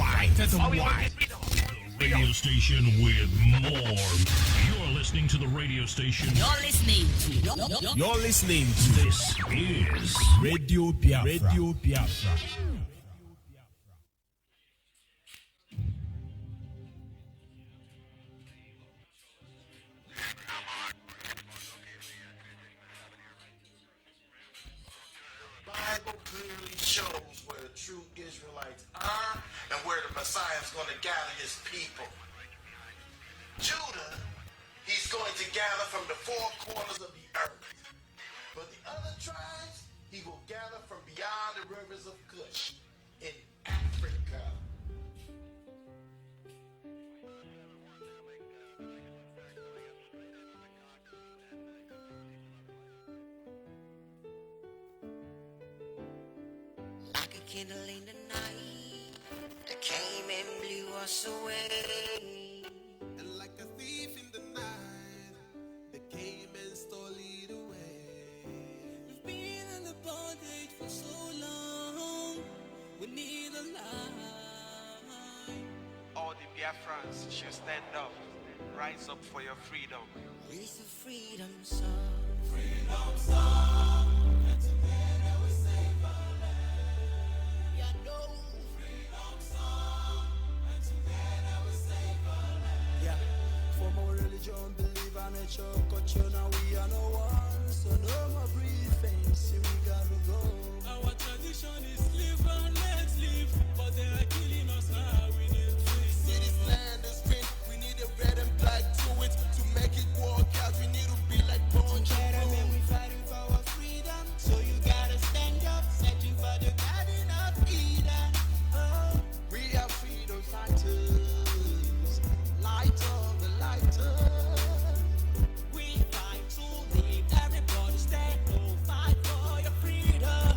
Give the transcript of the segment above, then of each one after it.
Y to the Y. The radio station with more. You're listening to the radio station. You're listening to. You're listening to. This is Radio Biafra. Radio Biafra. Bible clearly shows where the true Israelites are and where the Messiah is going to gather his people. Judah, he's going to gather from the four corners of the earth. But the other tribes, he will gather from beyond the rivers of Cush in Africa. Like a candle in the night that came and blew us away. And like a thief in the night that came and stole it away. We've been in the bondage for so long. We need a light. All the Biafrans should stand up, rise up for your freedom. It's the freedom song. Freedom song. And together we save our land. Yeah, no. Freedom song. And together we save our land. Yeah. For more religion, believe on nature, culture, now we are no one. So no more breathing, see we gotta go. Our tradition is live and let's live, but they are killing us now. We need free. See this land is green, we need a red and black to it. To make it work out, we need to be like Bon Together, man, we fighting for our freedom. So you gotta stand up, searching for the garden of Eden. Oh. We are freedom fighters, lighter, the lighter. We fight to live, everybody stand up, fight for your freedom.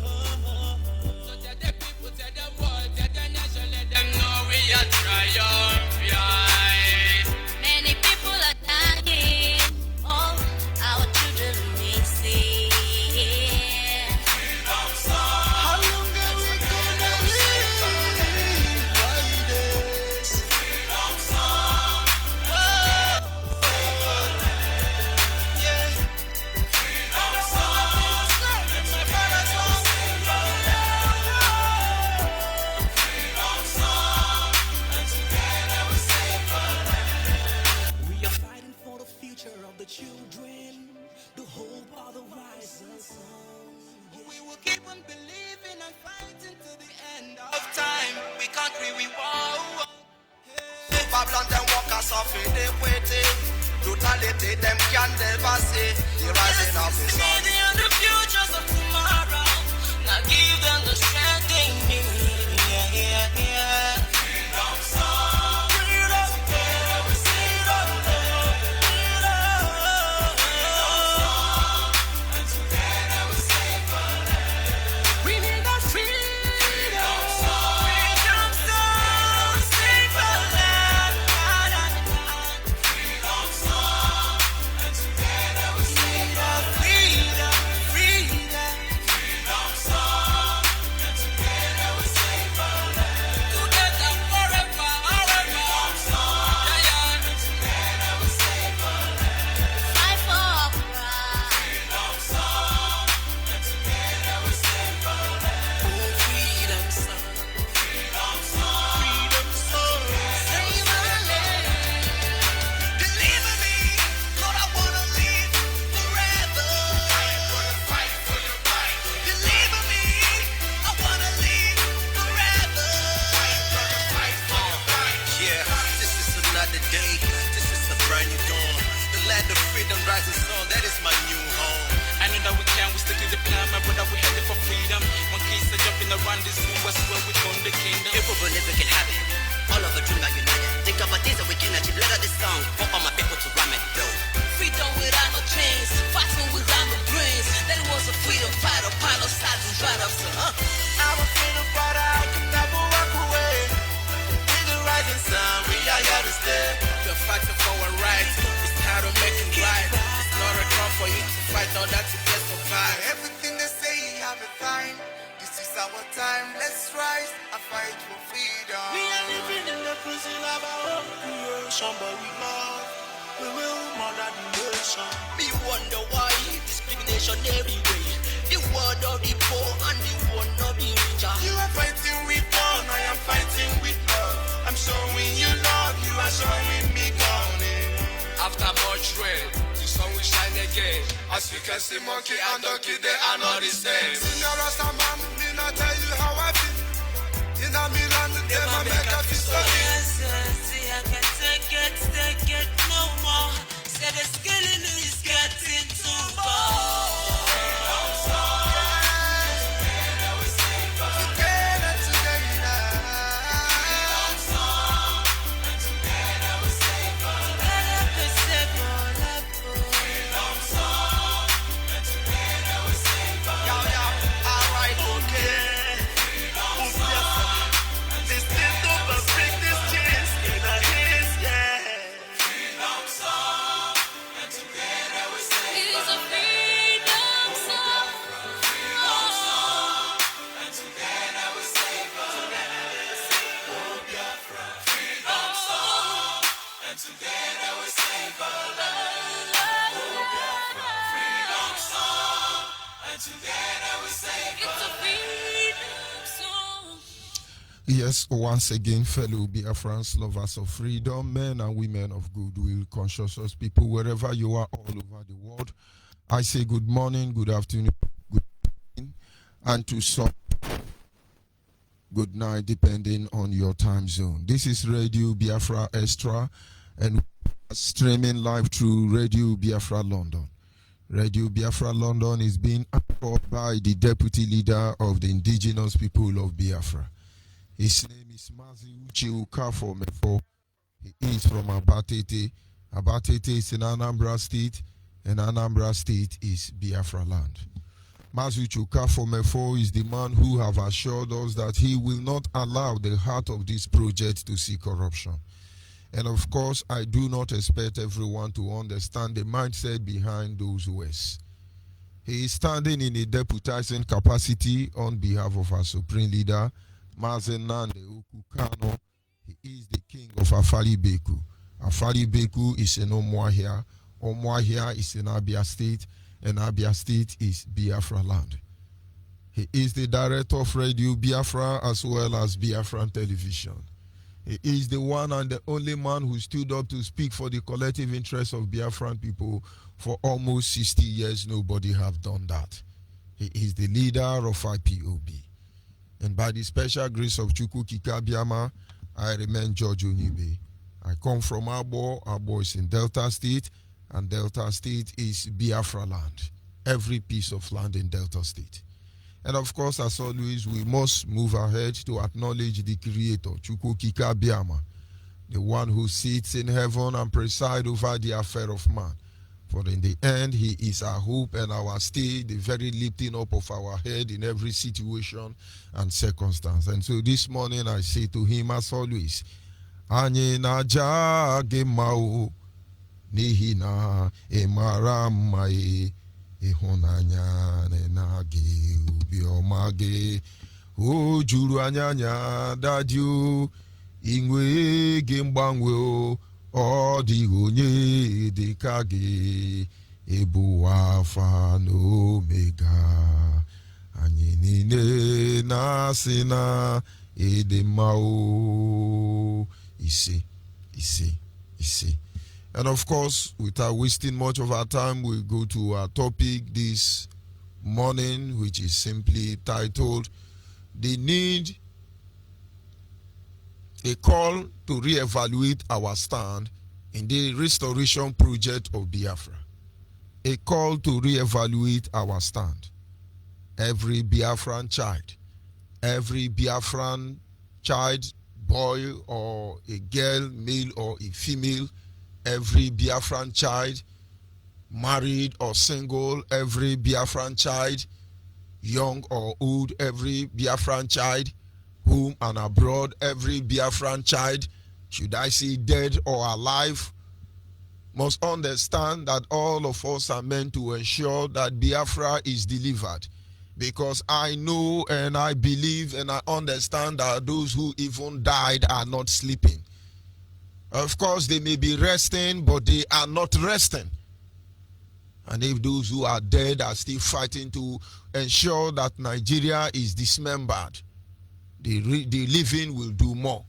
So tell the people, tell the world, tell the nation, let them know we are triumphant. Many people are dying. All our children we see. How long are we gonna live like this? We are fighting for the future of the children, the hope of the rising sun. We will keep on believing and fighting to the end of time. We conquer, we won't. Babylon them walkers of iniquity. Brutality them can never see. The rising of the sun. And the futures of tomorrow. Now give them the strength they need. Yeah. Freedom song. Freedom. Together we save our land. And together we save our land. We need that freedom. Freedom song. Freedom song. Save our land. Freedom song. And together we save our land. Freedom. Freedom song. And together we save our land. Together forever, forever. Freedom song. Yeah. And together we save our land. Fight for our pride. Freedom song. And together we save our land. Freedom song. Freedom song. Freedom song. Save our land. Deliver me, Lord, I wanna live forever. I'm gonna fight for your right. Deliver me, I wanna live forever. I'm gonna fight for your right. Yeah, this is another day. This is a brand new dawn. The land of freedom rising sun. That is my new home. I know that we can, we stick to the plan, my brother, we headed for freedom. One case are jumping around this new west where we own the kingdom. People believe we can have it. All of our dreams are united. Think about things that we can achieve. Let out this song for all my people to rhyme it. Yo. Freedom without no chains, fighting without no brains. That was a freedom fighter, pilot saddles right up to I'm a freedom fighter, I can never walk away. With the rising sun, we are here to stay. We're fighting for our rights, it's time to make it right. It's not a crime for you to fight all that to get survive. Everything they say, I'm fine. This It's our time, let's rise and fight for freedom. We are living in the prison of our own creation, but we love, we will murder the nation. Me wonder why discrimination everywhere. The word of the poor and the one of the richer. You are fighting with gun, I am fighting with love. I'm showing you love, you are showing me gun. After much rain, the sun will shine again. As we can see, monkey and donkey, they are not the same. Senior Rasta man, me not tell you how I feel. In a Milan, they ma make a fist of it. Yes, see, I can take it no more. Say the killing is getting too far. Yes, once again, fellow Biafrans, lovers of freedom, men and women of goodwill, conscious people, wherever you are all over the world, I say good morning, good afternoon, good evening, and to some, good night, depending on your time zone. This is Radio Biafra Extra, and streaming live through Radio Biafra London. Radio Biafra London is being anchored by the Deputy Leader of the Indigenous People of Biafra. His name is Mazi Ukafo. He is from Abatete. Abatete is in Anambra State, and Anambra State is Biafra land. Mazi Ukafo is the man who have assured us that he will not allow the heart of this project to see corruption. And of course, I do not expect everyone to understand the mindset behind those words. He is standing in a deputizing capacity on behalf of our Supreme Leader, Mazi Ukukano. He is the king of Afari Beku. Afari Beku is in Omuahia. Omuahia is in Abia State, and Abia State is Biafra land. He is the director of Radio Biafra as well as Biafran Television. He is the one and the only man who stood up to speak for the collective interests of Biafran people for almost 60 years. Nobody have done that. He is the leader of IPOB. And by the special grace of Chukwu Kikabiama, I remain George Onyeibe. I come from Abo. Abo is in Delta State, and Delta State is Biafra land. Every piece of land in Delta State. And of course, as always, we must move ahead to acknowledge the Creator, Chukwu Kikabiama, the one who sits in heaven and presides over the affair of man. For in the end, he is our hope and our stay, the very lifting up of our head in every situation and circumstance. And so this morning I say to him as always, Anye na jage mao, nihina emara mae, ihonanya nenage ubiomage, o juru anyanya dadio, ingwe gembangwe o, ọ dịghị onye dị ka gị, ịbụ Alpha na Omega, anyị niile na-asị na ịdị mma o. Ise. And of course, without wasting much of our time, we go to our topic this morning, which is simply titled, The Need, a call to reevaluate our stand in the restoration project of Biafra. A call to reevaluate our stand. Every Biafran child, boy or a girl, male or a female, every Biafran child, married or single, every Biafran child, young or old, every Biafran child, home and abroad, every Biafran child, should I say dead or alive, must understand that all of us are meant to ensure that Biafra is delivered. Because I know and I believe and I understand that those who even died are not sleeping. Of course, they may be resting, but they are not resting. And if those who are dead are still fighting to ensure that Nigeria is dismembered, the living will do more.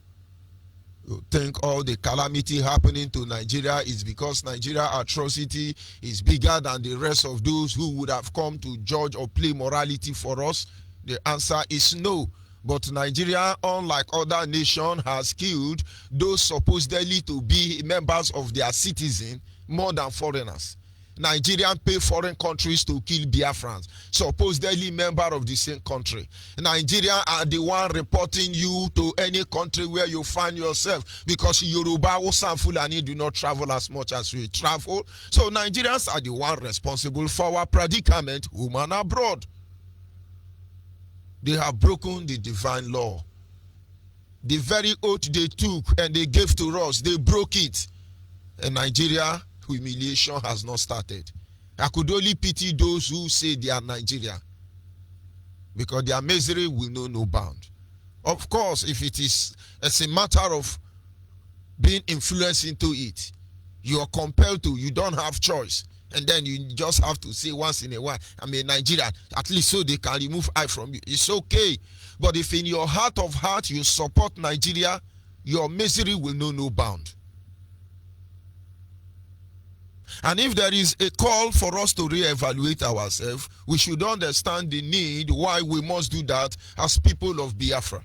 You think all the calamity happening to Nigeria is because Nigeria atrocity is bigger than the rest of those who would have come to judge or play morality for us? The answer is no. But Nigeria, unlike other nations, has killed those supposedly to be members of their citizens more than foreigners. Nigerians pay foreign countries to kill Biafrans, supposedly member of the same country. Nigerians are the one reporting you to any country where you find yourself, because Yoruba, Hausa, and Fulani do not travel as much as we travel. So Nigerians are the one responsible for our predicament, home and abroad. They have broken the divine law. The very oath they took and they gave to us, they broke it. And Nigeria, humiliation has not started. I could only pity those who say they are Nigeria, because their misery will know no bound. Of course, if it is as a matter of being influenced into it, you are compelled to, you don't have choice. And then you just have to say once in a while, I'm a Nigerian, at least so they can remove eye from you. It's okay. But if in your heart of heart you support Nigeria, your misery will know no bound. And if there is a call for us to reevaluate ourselves, we should understand the need why we must do that as people of Biafra.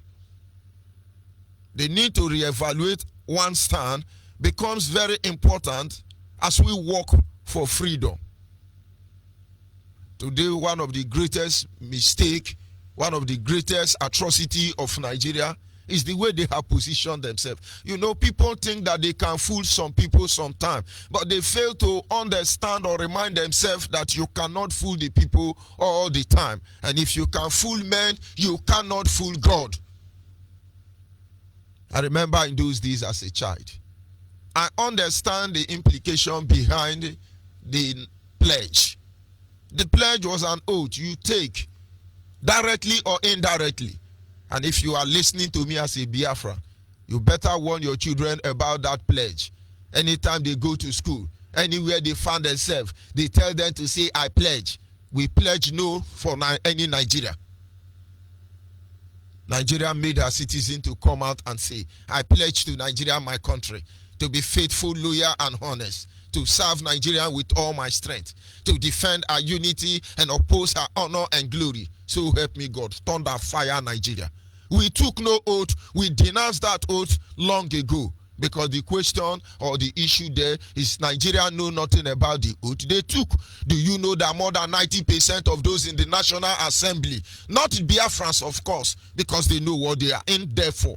The need to reevaluate one's stand becomes very important as we work for freedom. Today, one of the greatest mistake, one of the greatest atrocity of Nigeria is the way they have positioned themselves. You know, people think that they can fool some people sometimes, but they fail to understand or remind themselves that you cannot fool the people all the time. And if you can fool men, you cannot fool God. I remember in those days as a child, I understand the implication behind the pledge. The pledge was an oath you take, directly or indirectly. And if you are listening to me as a Biafra, you better warn your children about that pledge. Anytime they go to school, anywhere they find themselves, they tell them to say, I pledge. We pledge no for any Nigeria. Nigeria made her citizen to come out and say, I pledge to Nigeria, my country, to be faithful, loyal, and honest, to serve Nigeria with all my strength, to defend our unity and oppose our honor and glory. So help me God. Thunder, fire, Nigeria. We took no oath. We denounced that oath long ago, because the question or the issue there is Nigeria know nothing about the oath they took. Do you know that more than 90% of those in the National Assembly, not Biafrans of course, because they know what they are in there for,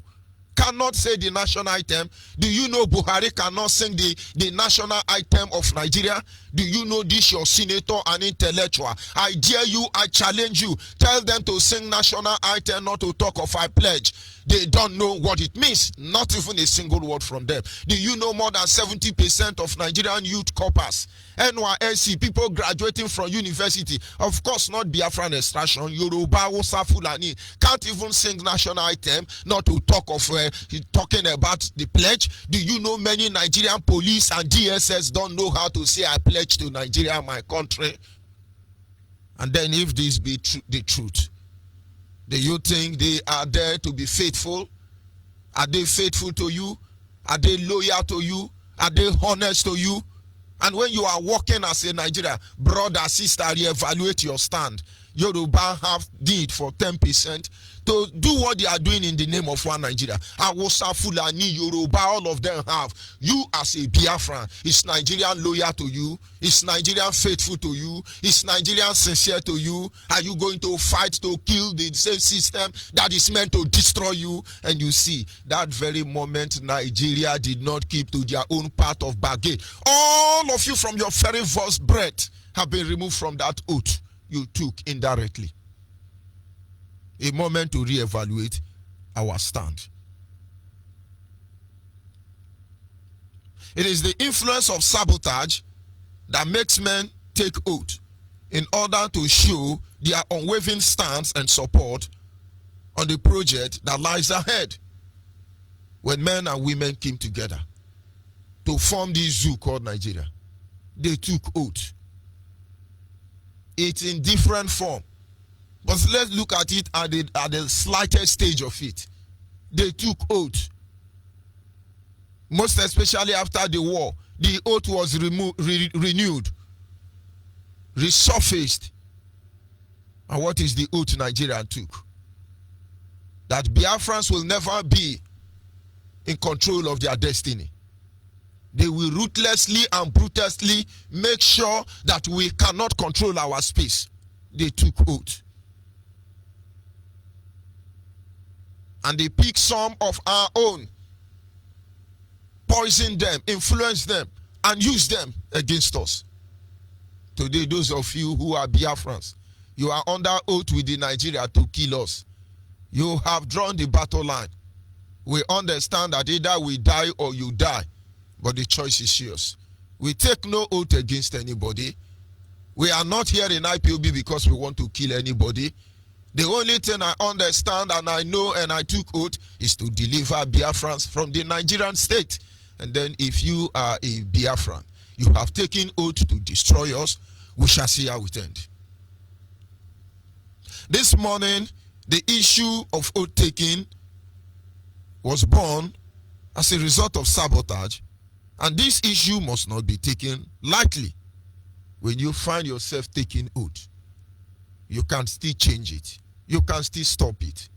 cannot say the national anthem? Do you know Buhari cannot sing the national anthem of Nigeria? Do you know this, your senator and intellectual? I dare you, I challenge you. Tell them to sing national anthem, not to talk of I pledge. They don't know what it means. Not even a single word from them. Do you know more than 70% of Nigerian youth corpus, NYSC, people graduating from university, of course not Biafran extraction, Yoruba, Hausa, Fulani, can't even sing national anthem, not to talk of talking about the pledge? Do you know many Nigerian police and DSS don't know how to say I pledge to Nigeria, my country? And then if this be the truth, do you think they are there to be faithful? Are they faithful to you? Are they loyal to you? Are they honest to you? And when you are working as a Nigeria, brother, sister, reevaluate your stand. Yoruba have need for 10% to do what they are doing in the name of one Nigeria. Hausa, Fulani, Yoruba, all of them have. You as a Biafran, is Nigerian loyal to you? Is Nigerian faithful to you? Is Nigerian sincere to you? Are you going to fight to kill the same system that is meant to destroy you? And you see, that very moment, Nigeria did not keep to their own part of bargain. All of you from your very first breath have been removed from that oath you took indirectly. A moment to reevaluate our stand. It is the influence of sabotage that makes men take oath in order to show their unwavering stance and support on the project that lies ahead. When men and women came together to form this zoo called Nigeria, they took oath. It's in different form, but let's look at it at the slightest stage of it. They took oath. Most especially after the war, the oath was renewed, resurfaced. And what is the oath Nigeria took? That Biafrans will never be in control of their destiny. They will ruthlessly and brutally make sure that we cannot control our space. They took oath. And they picked some of our own, poisoned them, influenced them, and used them against us. Today, those of you who are Biafrans, you are under oath with the Nigeria to kill us. You have drawn the battle line. We understand that either we die or you die, but the choice is yours. We take no oath against anybody. We are not here in IPOB because we want to kill anybody. The only thing I understand and I know and I took oath is to deliver Biafrans from the Nigerian state. And then if you are a Biafran, you have taken oath to destroy us, we shall see how it ends. This morning, the issue of oath taking was born as a result of sabotage, and this issue must not be taken lightly. When you find yourself taking oath, you can still change it. You can still stop it.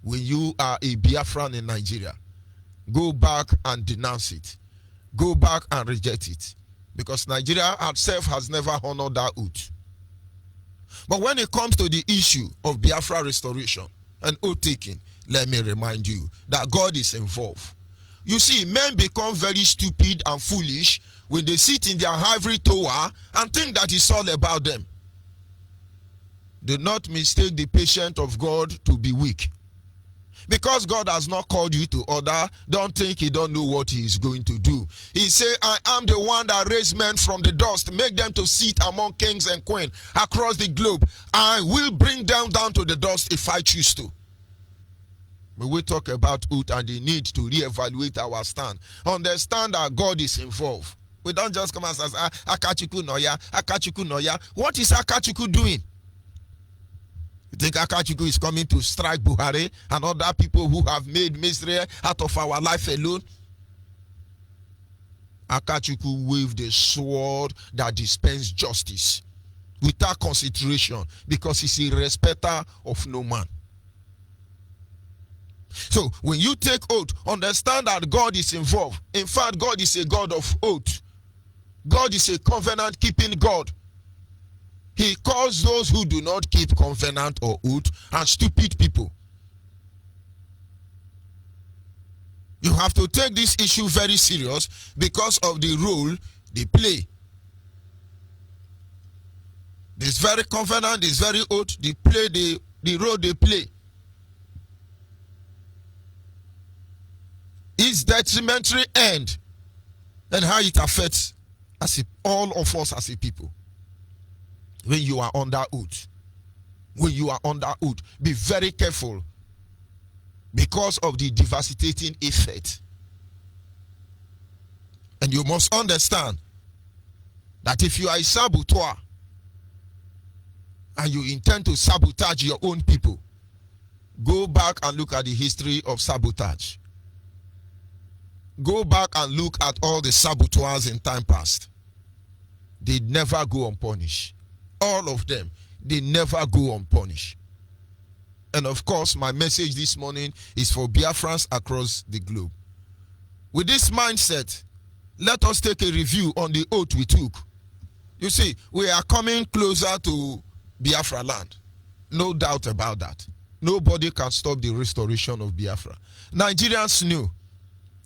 When you are a Biafran in Nigeria, go back and denounce it. Go back and reject it. Because Nigeria itself has never honored that oath. But when it comes to the issue of Biafra restoration and oath taking, let me remind you that God is involved. You see, men become very stupid and foolish when they sit in their ivory tower and think that it's all about them. Do not mistake the patient of God to be weak. Because God has not called you to order, don't think he don't know what he is going to do. He said, I am the one that raised men from the dust, make them to sit among kings and queens across the globe. I will bring them down to the dust if I choose to. When we talk about oath and the need to reevaluate our stand, understand that God is involved. We don't just come and say, Akachuku Noya, Akachuku Noya. What is Akachuku doing? You think Akachuku is coming to strike Buhari and other people who have made misery out of our life alone? Akachuku waved the sword that dispenses justice without consideration because he's a respecter of no man. So when you take oath, understand that God is involved. In fact, God is a God of oath. God is a covenant-keeping God. He calls those who do not keep covenant or oath and stupid people. You have to take this issue very serious because of the role they play. This very covenant, this very oath, they play the role they play. Its detrimental end and how it affects all of us as a people. When you are under oath, be very careful because of the devastating effect. And you must understand that if you are a saboteur and you intend to sabotage your own people, go back and look at the history of sabotage. Go back and look at all the saboteurs in time past. They never go unpunished. All of them, they never go unpunished. And of course, my message this morning is for Biafrans across the globe. With this mindset, let us take a review on the oath we took. You see, we are coming closer to Biafra land. No doubt about that. Nobody can stop the restoration of Biafra. Nigerians knew.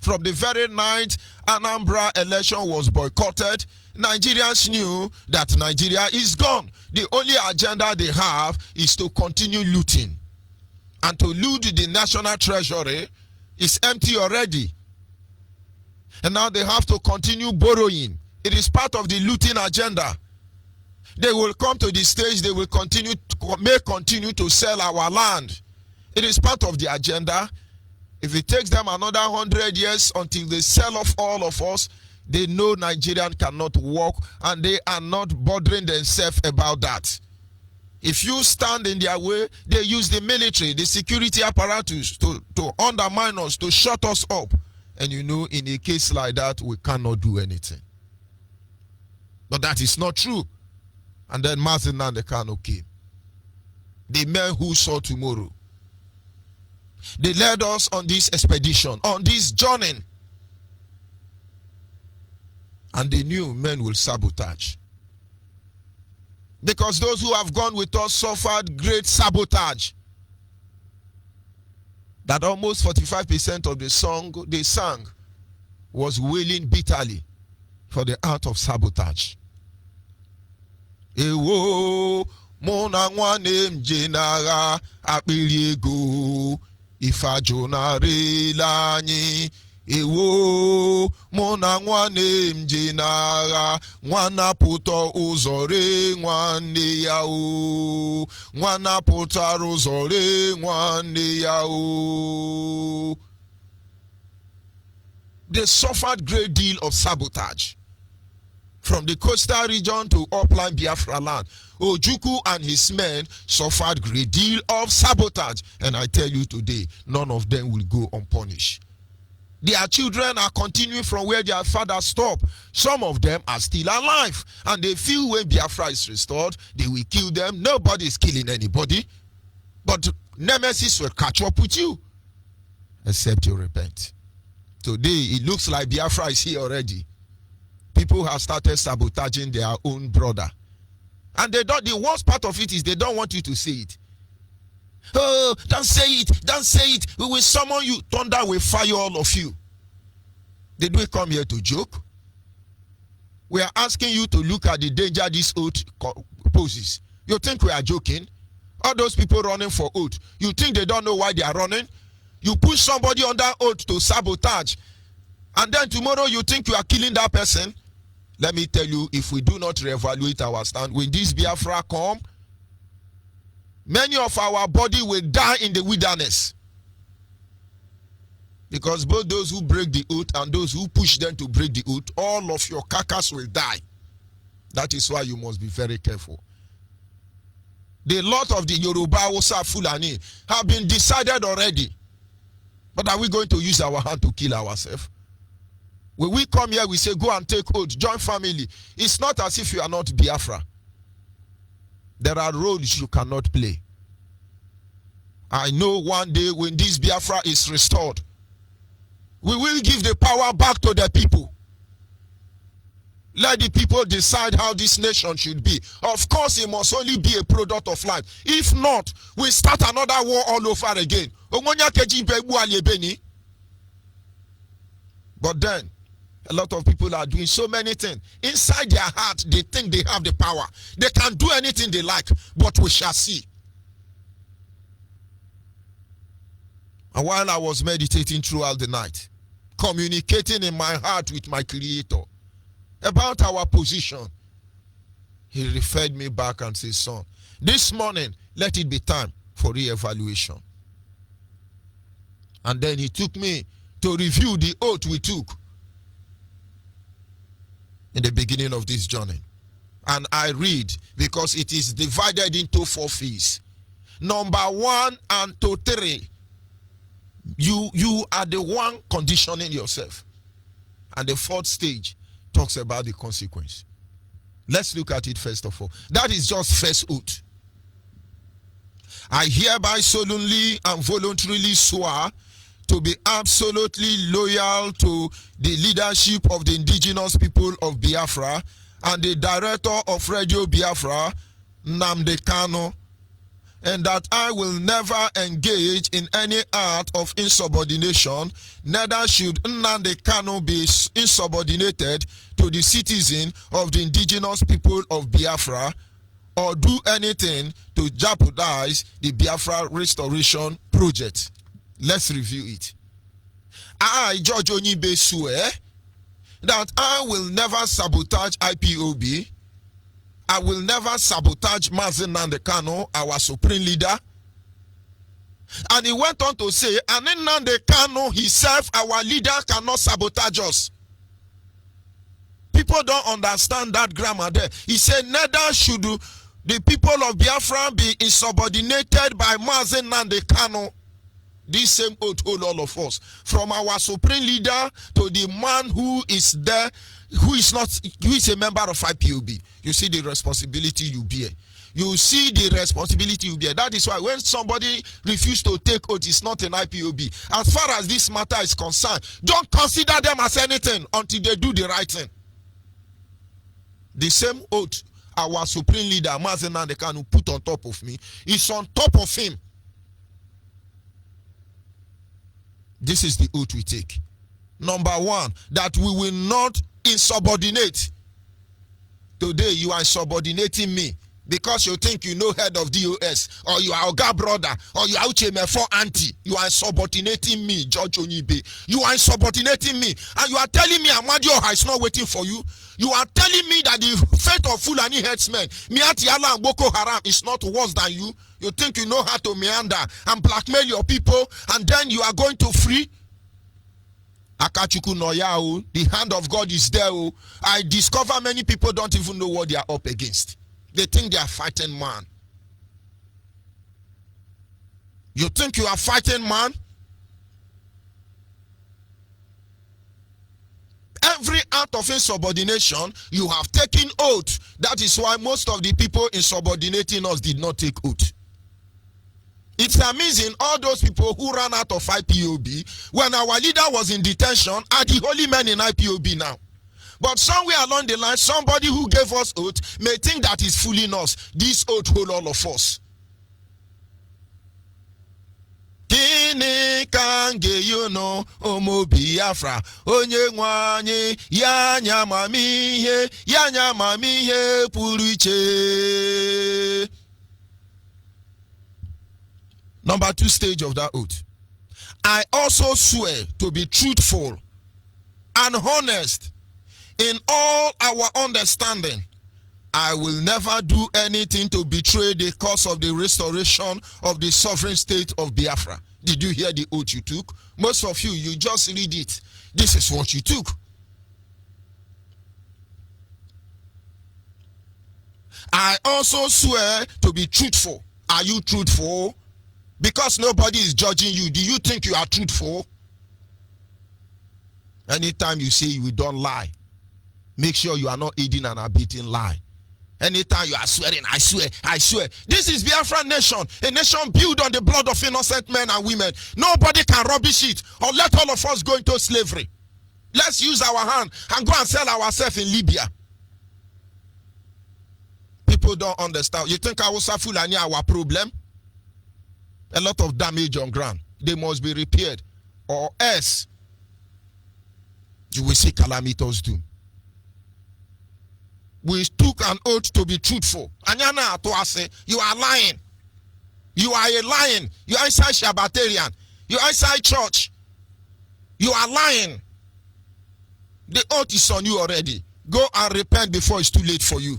From the very night Anambra election was boycotted, Nigerians knew that Nigeria is gone. The only agenda they have is to continue looting. And to loot the national treasury is empty already. And now they have to continue borrowing. It is part of the looting agenda. They will come to the stage, they will continue to sell our land. It is part of the agenda. If it takes them another 100 years until they sell off all of us, they know Nigerian cannot walk, and they are not bothering themselves about that. If you stand in their way, they use the military, the security apparatus to undermine us, to shut us up. And you know, in a case like that, we cannot do anything. But that is not true. And then Mazi and Kano came. The men who saw tomorrow. They led us on this expedition, on this journey. And they knew men will sabotage. Because those who have gone with us suffered great sabotage. That almost 45% of the song they sang was wailing bitterly for the art of sabotage. Ewo mona nwane mjenara akpiriego ifajo rela anyi. Ewo mona nwane mjenara nwana puto uzore nwane yao nwana putara uzore nwane yao. They suffered great deal of sabotage. From the coastal region to upland Biafra land, Ojukwu and his men suffered great deal of sabotage. And I tell you today, none of them will go unpunished. Their children are continuing from where their father stopped. Some of them are still alive. And they feel when Biafra is restored, they will kill them. Nobody is killing anybody. But Nemesis will catch up with you. Except you repent. Today, it looks like Biafra is here already. People have started sabotaging their own brother. And they don't, the worst part of it is they don't want you to say it. Oh, don't say it, don't say it. We will summon you. Thunder will fire all of you. Did we come here to joke? We are asking you to look at the danger this oath poses. You think we are joking? All those people running for oath, you think they don't know why they are running? You push somebody under oath to sabotage, and then tomorrow you think you are killing that person? Let me tell you, if we do not reevaluate our stand, when this Biafra come, many of our body will die in the wilderness. Because both those who break the oath and those who push them to break the oath, all of your carcass will die. That is why you must be very careful. The lot of the Yoruba, Hausa, Fulani have been decided already. But are we going to use our hand to kill ourselves? When we come here, we say, go and take oath, join family. It's not as if you are not Biafra. There are roles you cannot play. I know one day when this Biafra is restored, we will give the power back to the people. Let the people decide how this nation should be. Of course, it must only be a product of life. If not, we start another war all over again. But then, a lot of people are doing so many things. Inside their heart, they think they have the power. They can do anything they like, but we shall see. And while I was meditating throughout the night, communicating in my heart with my Creator about our position, he referred me back and said, son, this morning, let it be time for re-evaluation. And then he took me to review the oath we took in the beginning of this journey. And I read, because it is divided into 4 phases. Number 1 and to 3, you are the one conditioning yourself. And the 4th stage talks about the consequence. Let's look at it first of all. That is just first oath. I hereby solemnly and voluntarily swear to be absolutely loyal to the leadership of the indigenous people of Biafra and the director of Radio Biafra, Nnamdi Kanu, and that I will never engage in any act of insubordination, neither should Nnamdi Kanu be insubordinated to the citizen of the indigenous people of Biafra or do anything to jeopardize the Biafra restoration project. Let's review it. I, Judge Onyeibe, swear that I will never sabotage IPOB I will never sabotage Mazi Nnamdi Kanu, our supreme leader. And he went on to say, and Nnamdi Kanu himself, our leader, cannot sabotage us. People don't understand that grammar there. He said, neither should the people of Biafra be insubordinated by Mazi Nnamdi Kanu. This same oath hold all of us, from our supreme leader to the man who is there, who is a member of IPOB. You see the responsibility you bear. You see the responsibility you bear. That is why when somebody refuses to take oath, it's not an IPOB. As far as this matter is concerned, don't consider them as anything until they do the right thing. The same oath our supreme leader, Mazi Nnamdi Kanu, put on top of me is on top of him. This is the oath we take. Number one, that we will not insubordinate. Today you are subordinating me because you think you know head of DOS, or you are Oga brother, or you are Uchemefo auntie. You are subordinating me, Judge Onyeibe. You are subordinating me, and you are telling me Amadioha is not waiting for you. You are telling me that the fate of Fulani headsmen, Miati Allah and Boko Haram, is not worse than you. You think you know how to meander and blackmail your people, and then you are going to free? Akachuku Noya, the hand of God is there. I discover many people don't even know what they are up against. They think they are fighting man. You think you are fighting man? Every act of insubordination, you have taken oath. That is why most of the people insubordinating us did not take oath. It's amazing, all those people who ran out of IPOB when our leader was in detention are the holy men in IPOB now. But somewhere along the line, somebody who gave us oath may think that is fooling us. This oath hold all of us. Kini kange you know omo Biafra onye nwanye ya nyamamihe puruche. Number 2 stage of that oath. I also swear to be truthful and honest in all our understanding. I will never do anything to betray the cause of the restoration of the sovereign state of Biafra. Did you hear the oath you took? Most of you just read it. This is what you took. I also swear to be truthful. Are you truthful? Because nobody is judging you, do you think you are truthful? Anytime you say you don't lie, make sure you are not aiding and abetting lie. Anytime you are swearing, I swear, I swear. This is Biafra nation, a nation built on the blood of innocent men and women. Nobody can rubbish it or let all of us go into slavery. Let's use our hand and go and sell ourselves in Libya. People don't understand. You think Hausa Fulani are our problem? A lot of damage on ground. They must be repaired, or else you will see calamitous doom. We took an oath to be truthful. Anyana Atuase, you are lying. You are a lion. You are inside Shabbatarian. You are inside church. You are lying. The oath is on you already. Go and repent before it's too late for you.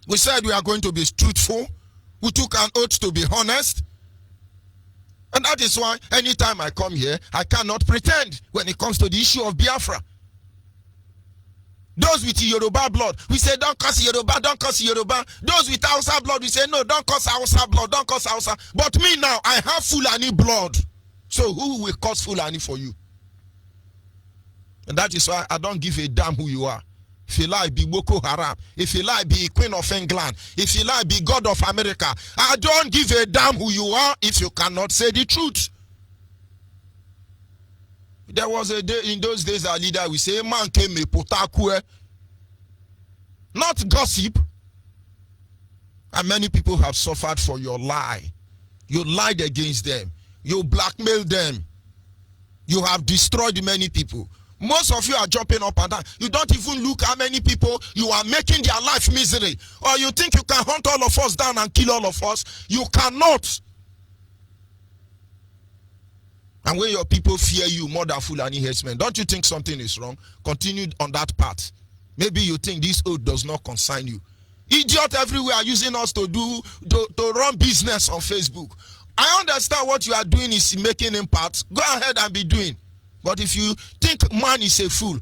We said we are going to be truthful. We took an oath to be honest. And that is why anytime I come here, I cannot pretend when it comes to the issue of Biafra. Those with Yoruba blood, we say don't curse Yoruba, don't curse Yoruba. Those with Hausa blood, we say no, don't curse Hausa blood, don't curse Hausa. But me now, I have Fulani blood. So who will curse Fulani for you? And that is why I don't give a damn who you are. If you like, be Boko Haram. If you like, be Queen of England. If you like, be God of America. I don't give a damn who you are if you cannot say the truth. There was a day in those days, our leader, we say, man came a potakue. Not gossip. And many people have suffered for your lie. You lied against them. You blackmailed them. You have destroyed many people. Most of you are jumping up and down. You don't even look how many people you are making their life misery. Or you think you can hunt all of us down and kill all of us. You cannot. And when your people fear you more than Fulani headsmen, don't you think something is wrong? Continue on that path. Maybe you think this oath does not concern you. Idiot everywhere are using us to run business on Facebook. I understand what you are doing is making impact. Go ahead and be doing. But if you think man is a fool,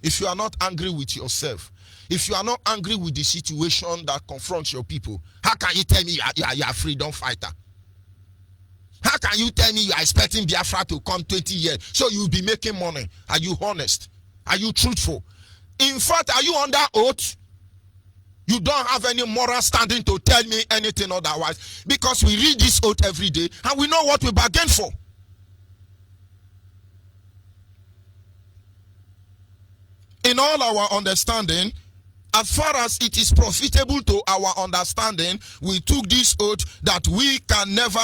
if you are not angry with yourself, if you are not angry with the situation that confronts your people, how can you tell me you are a freedom fighter? How can you tell me you are expecting Biafra to come 20 years so you'll be making money? Are you honest? Are you truthful? In fact, are you under oath? You don't have any moral standing to tell me anything otherwise, because we read this oath every day and we know what we bargain for. In all our understanding, as far as it is profitable to our understanding, we took this oath that we can never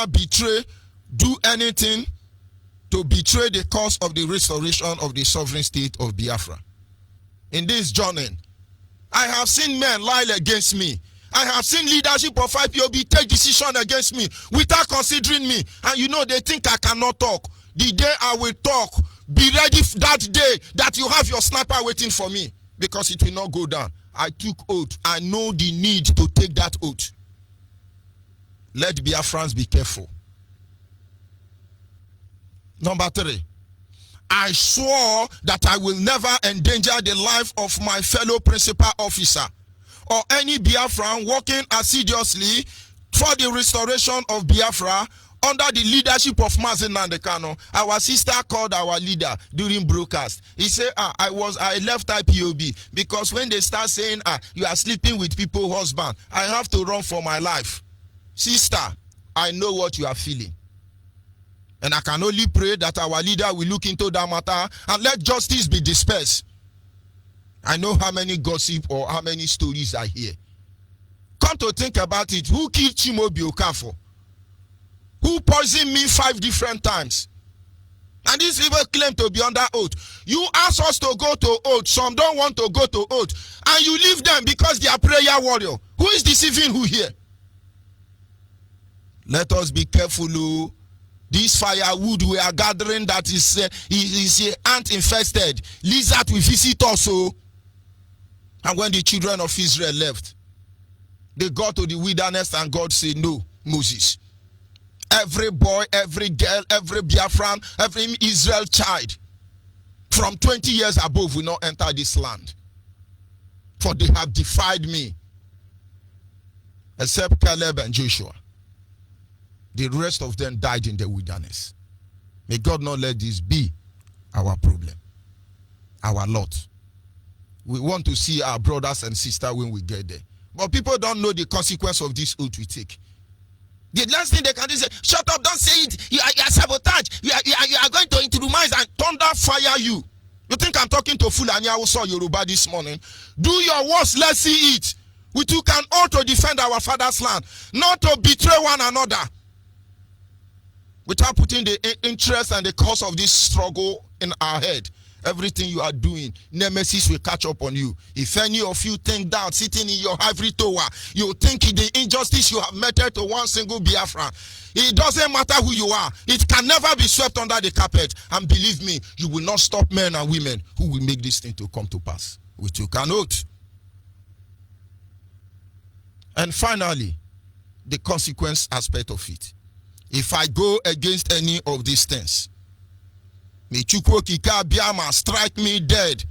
do anything to betray the cause of the restoration of the sovereign state of Biafra. In this journey, I have seen men lie against me. I have seen leadership of IPOB take decision against me without considering me. And you know, they think I cannot talk. The day I will talk, be ready that day that you have your sniper waiting for me, because it will not go down. I took oath. I know the need to take that oath. Let Biafrans be careful. Number 3, I swore that I will never endanger the life of my fellow principal officer or any Biafran working assiduously for the restoration of Biafra under the leadership of Mazi. Our sister called our leader during broadcast. He said, I left IPOB because when they start saying, you are sleeping with people's husband, I have to run for my life. Sister, I know what you are feeling. And I can only pray that our leader will look into that matter and let justice be dispersed. I know how many gossip or how many stories I hear. Come to think about it, who killed Chimobi Okafor? Who poisoned me 5 different times? And these people claim to be under oath. You ask us to go to oath. Some don't want to go to oath. And you leave them because they are prayer warrior. Who is deceiving who here? Let us be careful. This firewood we are gathering that is ant infested. Lizard will visit us. And when the children of Israel left, they got to the wilderness and God said, no, Moses. Every boy, every girl, every Biafran, every Israel child from 20 years above will not enter this land. For they have defied me. Except Caleb and Joshua. The rest of them died in the wilderness. May God not let this be our problem, our lot. We want to see our brothers and sisters when we get there. But people don't know the consequence of this oath we take. The last thing they can do is say, shut up, don't say it. You are sabotage. You are going to intrumise and thunder fire you. You think I'm talking to Fulani Hausa Yoruba this morning? Do your worst, let's see it. We too can all to defend our father's land, not to betray one another. Without putting the interest and the cause of this struggle in our head, everything you are doing, nemesis will catch up on you. If any of you think that sitting in your ivory tower, you think the injustice you have meted to one single Biafra, it doesn't matter who you are. It can never be swept under the carpet. And believe me, you will not stop men and women who will make this thing to come to pass. Which you cannot. And finally, the consequence aspect of it. If I go against any of these things, may Chukwu Kika Biama strike me dead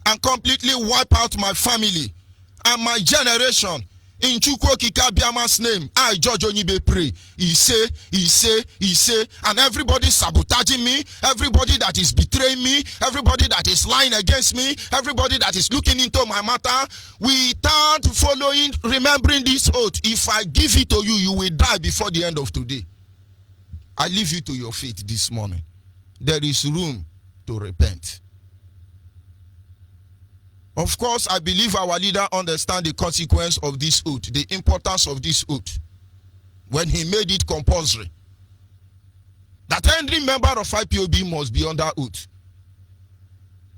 and completely wipe out my family and my generation. In Chukwu Kika Biama's name, I, Judge Onyeibe, pray. He say, and everybody sabotaging me, everybody that is betraying me, everybody that is lying against me, everybody that is looking into my matter, without remembering this oath, if I give it to you, you will die before the end of today. I leave you to your fate this morning. There is room to repent. Of course, I believe our leader understands the consequence of this oath, the importance of this oath, when he made it compulsory. That every member of IPOB must be under oath.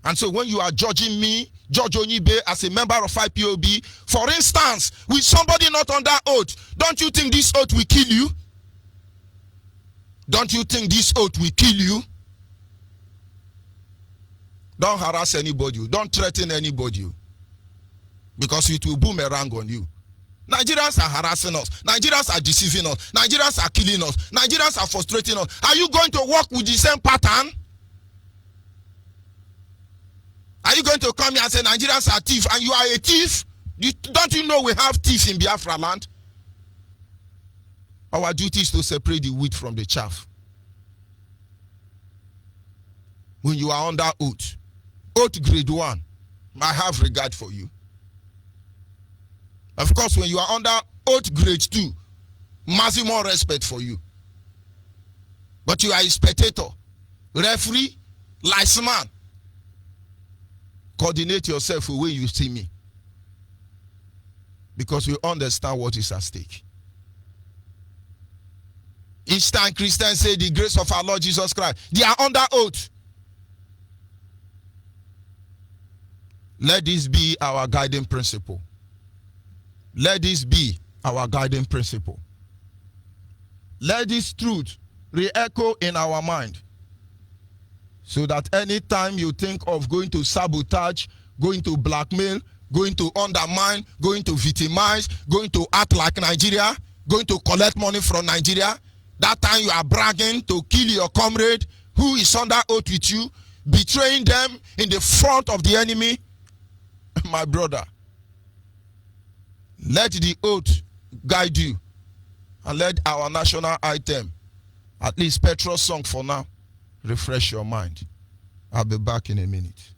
And so when you are judging me, Judge Onyeibe, as a member of IPOB, for instance, with somebody not under oath, don't you think this oath will kill you? Don't you think this oath will kill you? Don't harass anybody. Don't threaten anybody. Because it will boomerang on you. Nigerians are harassing us. Nigerians are deceiving us. Nigerians are killing us. Nigerians are frustrating us. Are you going to work with the same pattern? Are you going to come here and say Nigerians are thieves and you are a thief? Don't you know we have thieves in Biafra land? Our duty is to separate the wheat from the chaff. When you are under oath grade 1, I have regard for you. Of course, when you are under oath grade 2, maximum respect for you. But you are a spectator, referee, linesman. Coordinate yourself the way you see me. Because we understand what is at stake. Each time Christians say the grace of our Lord Jesus Christ, they are under oath. Let this be our guiding principle. Let this be our guiding principle. Let this truth re-echo in our mind. So that anytime you think of going to sabotage, going to blackmail, going to undermine, going to victimize, going to act like Nigeria, going to collect money from Nigeria, that time you are bragging to kill your comrade who is under oath with you, betraying them in the front of the enemy. My brother, let the oath guide you and let our national item, at least Petrol's song for now, refresh your mind. I'll be back in a minute.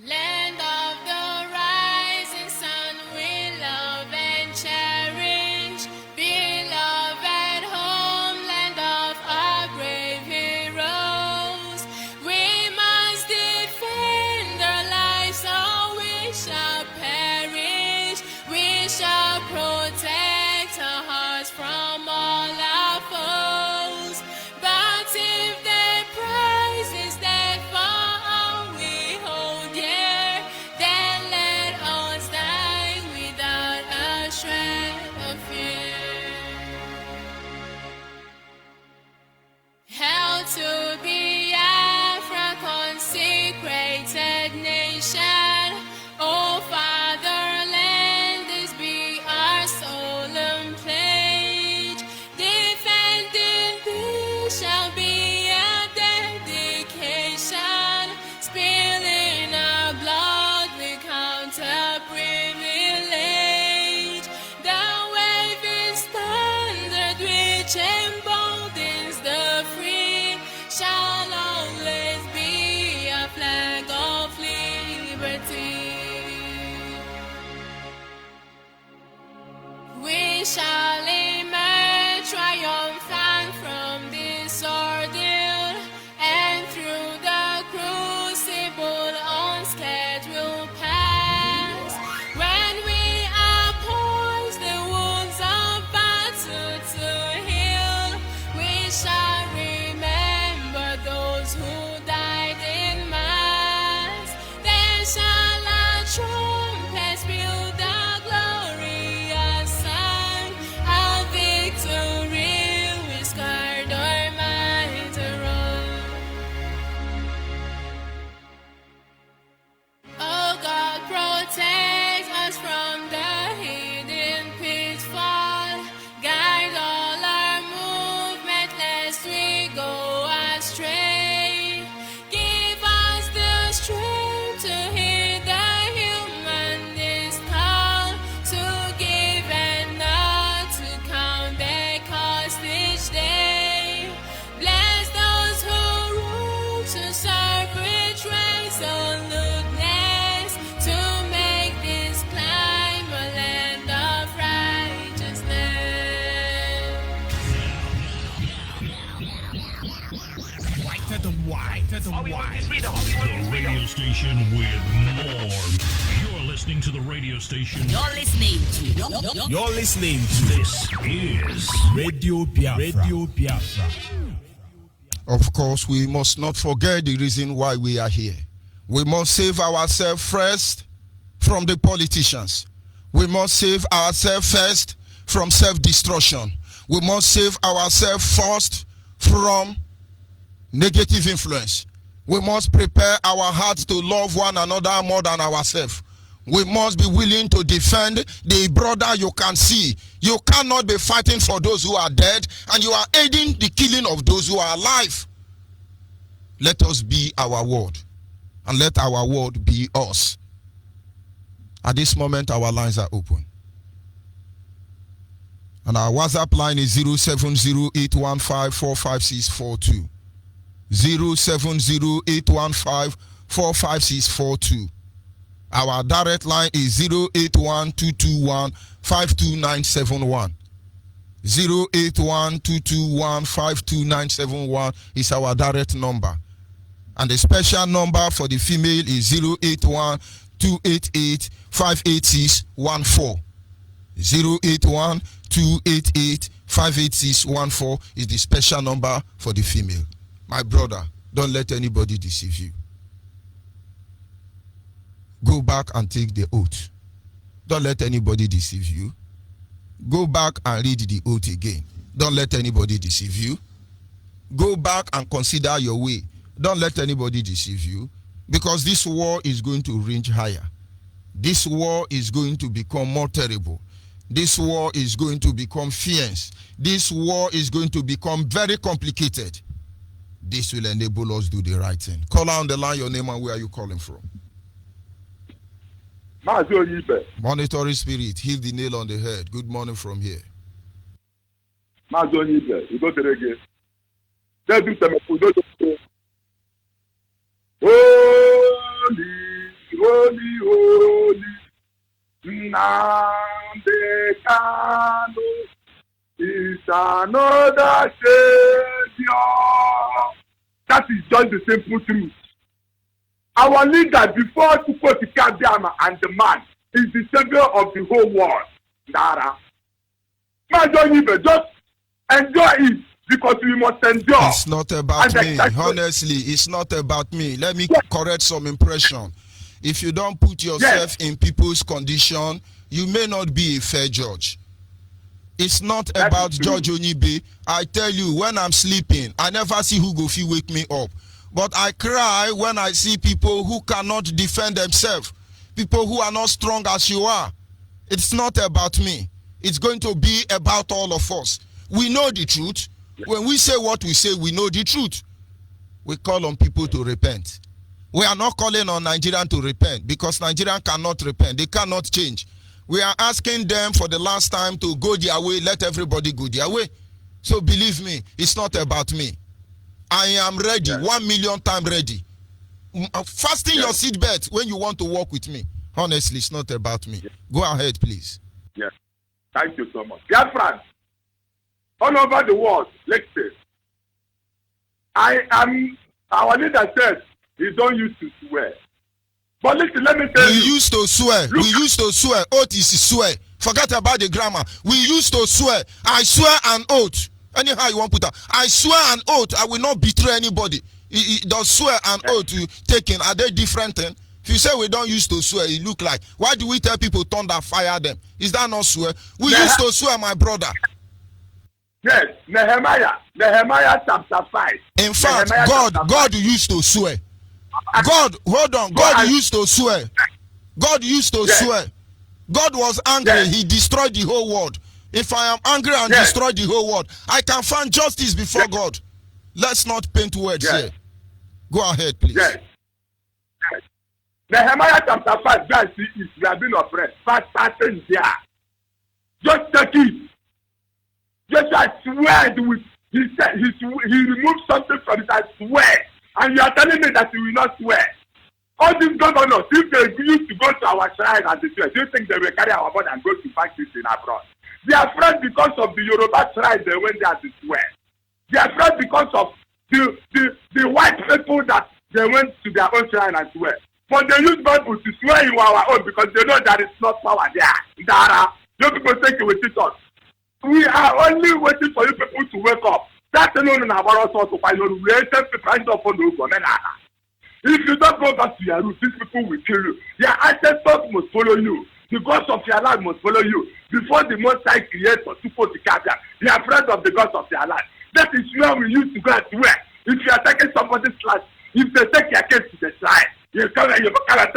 Land of the rising sun, we love and cherish. Beloved homeland of our brave heroes. We must defend our lives or we shall perish. We shall protect our hearts from all our foes. But if their prize is death for all we hold dear, then let us die without a shred of fear. Held to Biafra, consecrated nation, O fatherland, this be our solemn pledge. Defending peace shall be a dedication. Spilling our blood we count a privilege. The waving standard which emboldens the free shall always be a flag of liberty. We shall emerge triumphant from this ordeal, and through the crucible unscathed we'll pass. When we are poised the wounds of battle to heal, we shall remember those who died in mass. Then shall our trumpets build a glorious sign of victory. We scarred our minds around. Oh God, protect us from the hidden pitfall. Guide all our movement lest we go astray. Give us the strength to hear the humanist call, to give and not to count their cost each day. Bless those who rule to serve with resoluteness, to make this climb a land of righteousness. White to the white, to the white. The radio station with more. You're listening to the radio station. You're listening to This is Radio Biafra. Radio Biafra. Of course, we must not forget the reason why we are here. We must save ourselves first from the politicians. We must save ourselves first from self-destruction. We must save ourselves first from negative influence. We must prepare our hearts to love one another more than ourselves. We must be willing to defend the brother you can see. You cannot be fighting for those who are dead and you are aiding the killing of those who are alive. Let us be our word and let our word be us. At this moment, our lines are open. And our WhatsApp line is 07081545642. 07081545642. Our direct line is 08122152971. 08122152971 is our direct number. And the special number for the female is 08128858614. 08128858614 is the special number for the female. My brother, don't let anybody deceive you. Go back and take the oath. Don't let anybody deceive you. Go back and read the oath again. Don't let anybody deceive you. Go back and consider your way. Don't let anybody deceive you, because this war is going to range higher. This war is going to become more terrible. This war is going to become fierce. This war is going to become very complicated. This will enable us to do the right thing. Call on the line, your name and where are you calling from? Mazi Onyeibe. Monitoring spirit, hit the nail on the head. Good morning from here. Mazi Onyeibe, you go to the again. Let's do some food. Holy, holy, holy. Nandekano is another Savior. That is just the simple truth. Our leader before Biafra and the man is the savior of the whole world. Nara. Just enjoy it because we must endure. It's not about me. Honestly, it's not about me. Let me correct some impression. If you don't put yourself in people's condition, you may not be a fair judge. It's not about Judge Onyeibe. I tell you, when I'm sleeping, I never see who go fit wake me up. But I cry when I see people who cannot defend themselves. People who are not strong as you are. It's not about me. It's going to be about all of us. We know the truth. When we say what we say, we know the truth. We call on people to repent. We are not calling on Nigerians to repent because Nigerians cannot repent. They cannot change. We are asking them for the last time to go their way. Let everybody go their way. So believe me, it's not about me. I am ready, 1 million times ready. Fasten your seatbelt when you want to walk with me. Honestly, it's not about me. Go ahead, please. Yes. Thank you so much. Biafra, all over the world, let's say, our leader said he don't used to swear. But listen, let me tell you. We used to swear. We used to swear. Oath is swear. Forget about the grammar. We used to swear. I swear an oath. Anyhow you want to put that. I swear an oath. I will not betray anybody. Does swear and oath you taken, are they different things? If you say we don't used to swear, it look like. Why do we tell people thunder fire them? Is that not swear? We used to swear, my brother. Yes, Nehemiah chapter 5. In fact, God used to swear. God, hold on. God used to swear. God used to swear. God was angry. He destroyed the whole world. If I am angry and destroy the whole world, I can find justice before God. Let's not paint words here. Go ahead, please. Yes. Nehemiah chapter 5, verse 6, we have been oppressed. Fast starting there. Just take it. Just I swear with he said he removed something from it. I swear. And you are telling me that you will not swear. All these governors, if they used to go to our shrine and they swear, do you think they will carry our body and go to practice in abroad? They are afraid because of the Yoruba shrine they went there to swear. They are afraid because of the white people that they went to their own shrine and swear. But they use Bible to swear in our own because they know there is not power there. Dara, you people think you will teach us. We are only waiting for you people to wake up. That's no about us also by your related price of the if you don't go back to your root, these people will kill you. Your ancestors must follow you. The gods of your land must follow you. Before the Most High Creator to put the caveat, they are friends of the gods of their land. That is where we used to go and swear. If you are taking somebody's land, if they take your case to the side, you come and you are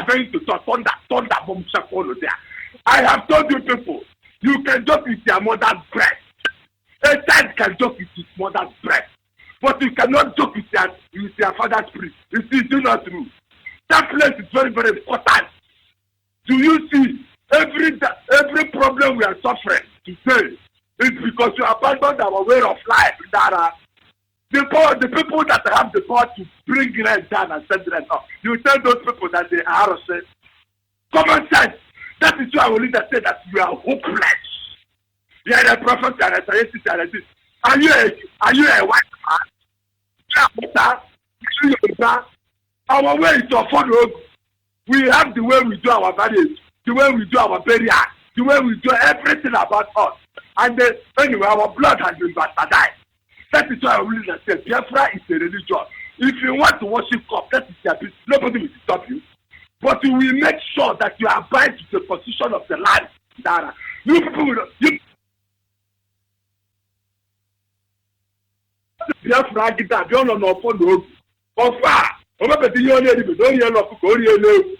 going to thunder bomb follow there. I have told you people, you can joke with your mother's breast. A child can joke with his mother's breast, but you cannot joke with your father's priest. It is not true. That place is very, very important. Do you see every problem we are suffering today is because you abandoned our way of life. That the people that have the power to bring rent down and send rent up, you tell those people that they are saying common sense. That is why our leader said that we are hopeless. You are a prophet, you are a scientist, you are a this. Are you a white man? Our way is to follow. We have the way we do our marriage, the way we do our burial, the way we do everything about us. And then, anyway, our blood has been bastardized. That is why I really say Biafra is a religion. If you want to worship God, that is your business. Nobody will stop you. But you will make sure that you abide to the position of the land. That you people will Biafra get that. You don't know for no. Ofa. Oba beti yo le ribe. Don't you know? Oriele.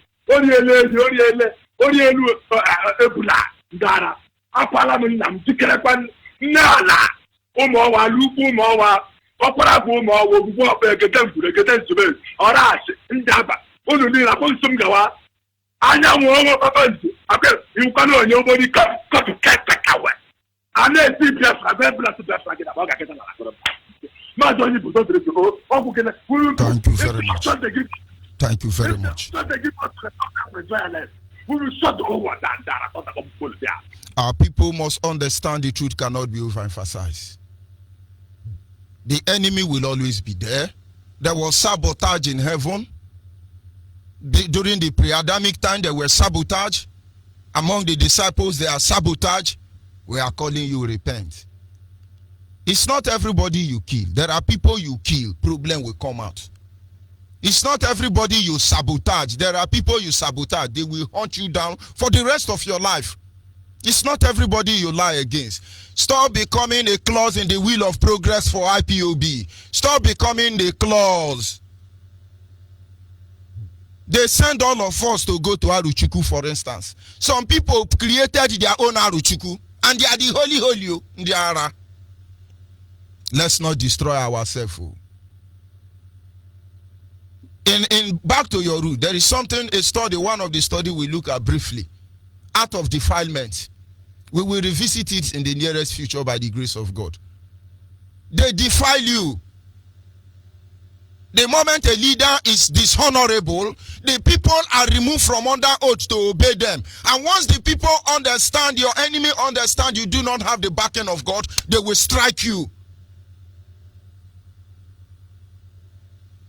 Ebula. Dara. Apala mi nam dikere kwan nala. Umowa lupu umowa. Opara bu umowa gugu ope geten sube. Orashi ndaba. Unu ni na konsum gawa. Anya wo papa nti. Ape inkano onye obodi ko to kekawe. Ana si Biafra Biafra to Biafra get about get na akoro. Thank you very much. Thank you very much. Our people must understand the truth cannot be overemphasized. The enemy will always be there. There was sabotage in heaven. During the pre-Adamic time, there was sabotage. Among the disciples, there are sabotage. We are calling you repent. It's not everybody you kill. There are people you kill, problem will come out. It's not everybody you sabotage. There are people you sabotage. They will hunt you down for the rest of your life. It's not everybody you lie against. Stop becoming a clause in the wheel of progress for IPOB. Stop becoming the clause. They send all of us to go to Aruchuku, for instance. Some people created their own Aruchuku, and they are the holy in the Ara. Let's not destroy ourselves. In back to your root, there is something, a study, one of the study we look at briefly. Art of defilement. We will revisit it in the nearest future by the grace of God. They defile you. The moment a leader is dishonorable, the people are removed from under oath to obey them. And once the people understand, your enemy understand you do not have the backing of God, they will strike you.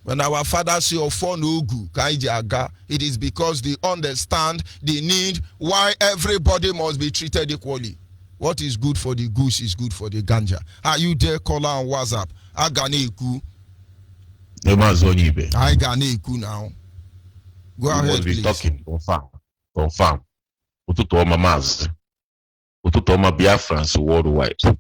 When our fathers say Ofonugu, Kaijaga, it is because they understand the need why everybody must be treated equally. What is good for the goose is good for the ganja. Are you there, caller on WhatsApp? Aganeku. Onyeibe. I Ganeku now. Go ahead, please. Talking. Confirm. Ututu oma Mazi. Ututu oma Biafrans worldwide.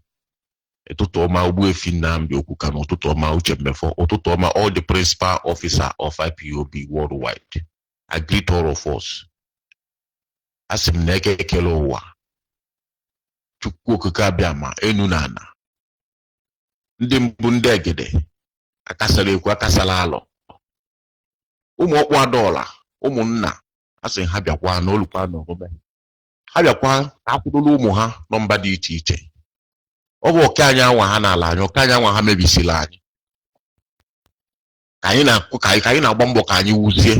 Ututu oma Ubuefi Nnamdi Okukano. Ututu oma Uche Mefo. Ututu oma all the principal officer of IPOB worldwide. I greet all of us. Asim neke kelowa. Chukwu Kukabiama. Enunana. Ndị mbụ ndị egede. Akasala ekwu akasala alọ. Ụmụ ọkwa dola, ụmụnna asị ha bịakwa n'olukwa n'obe. Ha bịakwa akwụdolu ụmụ ha nọmba dị iche iche. Ọ bụ oke anya nwa ha n'ala anyị, oke anya nwa ha mebisila anyị. Ka anyị na-agba mbọ ka anyị wuzie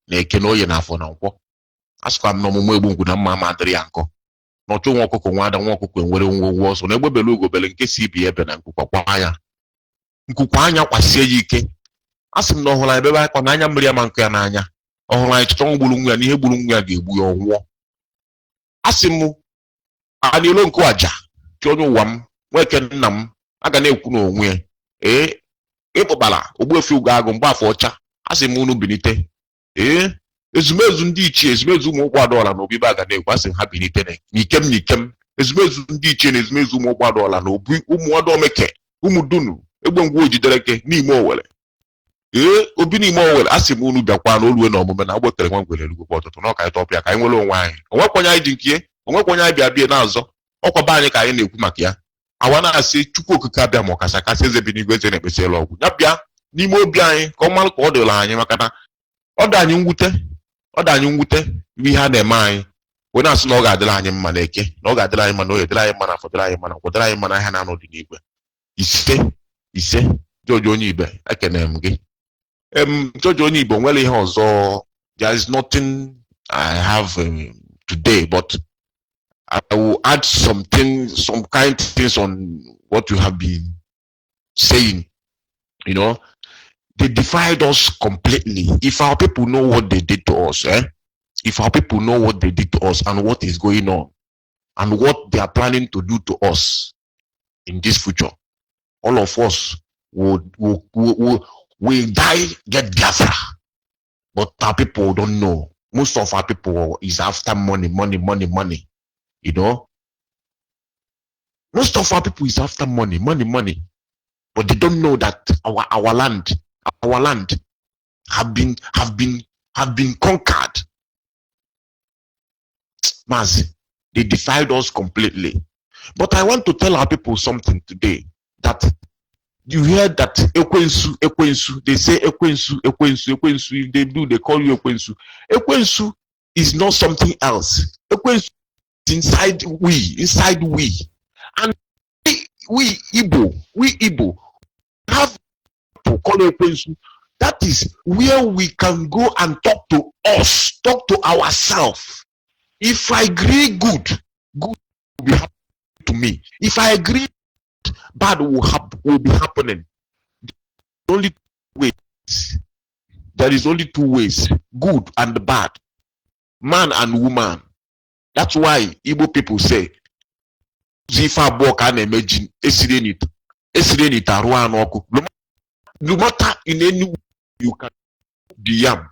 na eke na oye na afọ na nkwọ. Asịkwa m n'ọmụmụ egbu ngwu na mma ma adịrị ya nkọ. N'ọchụ nwa ọkụkọ nwa ada nwa ọkụkọ enwere ngwogwo ọsọ na egbebele ugobele nke si ibi ebe na nkwụkwakwa anya. Nkwukwa anya kwasie ya ike. Asị m na ọhụrụ anyị bebe akọ na anya mmiri ama nkụ ya n'anya. Ọhụrụ anyị chọrọ gburu nwa ya na ihe gburu nwa ya ga-egbu ya ọnwụọ. Asị m anyị ilo nkụ aja chi onye ụwa m nweke nna m aga na-ekwu n'onwe ya. Ịkpụbara Ogbuefi Ugo Agụ mgbe afọ ọcha. Asị m unu bilite. ezumezu ndị ichie ezumezu ụmụ ụgbọala ọla na obibe aga na-ekwu asị ha bilite n'ikem ezumezu ndị ichie na ezumezu ụmụ ụgbọala ọla na obi ụmụ ọdọmeke ụmụ dunu egbe ngwa ojidereke n'ime Owere obi n'ime Owere asị m unu bịakwa n'olue na omume na agbotere nwa ngwere lugbo ọtụtụ na ọka ịtọpịa ka anyị nwere onwe anyị onwekwanye anyị ji nke onwekwanye anyị bịa n'azọ ọkwa be anyị ka anyị na-ekwu maka ya awa na-asị Chukwu okike abịa ma ọkacha kasị eze bi n'igwe eze na-ekpesịla ọgwụ ya bịa n'ime obi anyị ka ọ marụ ka ọ dịla anyị maka na ọ dị anyị mwute ihe a na-eme anyị wee na-asị na ọ ga-adịrị anyị mma na eke na ọ ga-adịrị anyị mma na oye dịrị anyị mma na afọ dịrị anyị mma na kwụdịrị anyị mma na ahịa na-anọdụ n'igwe ise George Onyeibe ekene m gị George Onyeibe nwere ihe ọzọ there is nothing I have today but I will add some kind things on what you have been saying. You know, they defied us completely. If our people know what they did to us, if our people know what they did to us and what is going on and what they are planning to do to us in this future, all of us will die, get Biafra. But our people don't know. Most of our people is after money. You know, most of our people is after money, but they don't know that our land have been conquered. Mazi, they defied us completely. But I want to tell our people something today, that you hear that Ekwensu, they say Ekwensu, if they do, they call you Ekwensu. Ekwensu is not something else. Ekwensu inside we, and we Igbo have to call Ekwensu. That is where we can go and talk to ourselves. If I agree, good will be happening to me. If I agree, bad will be happening. There is only two ways, good and bad, man and woman. That's why Igbo people say, no matter in any way you can, the yam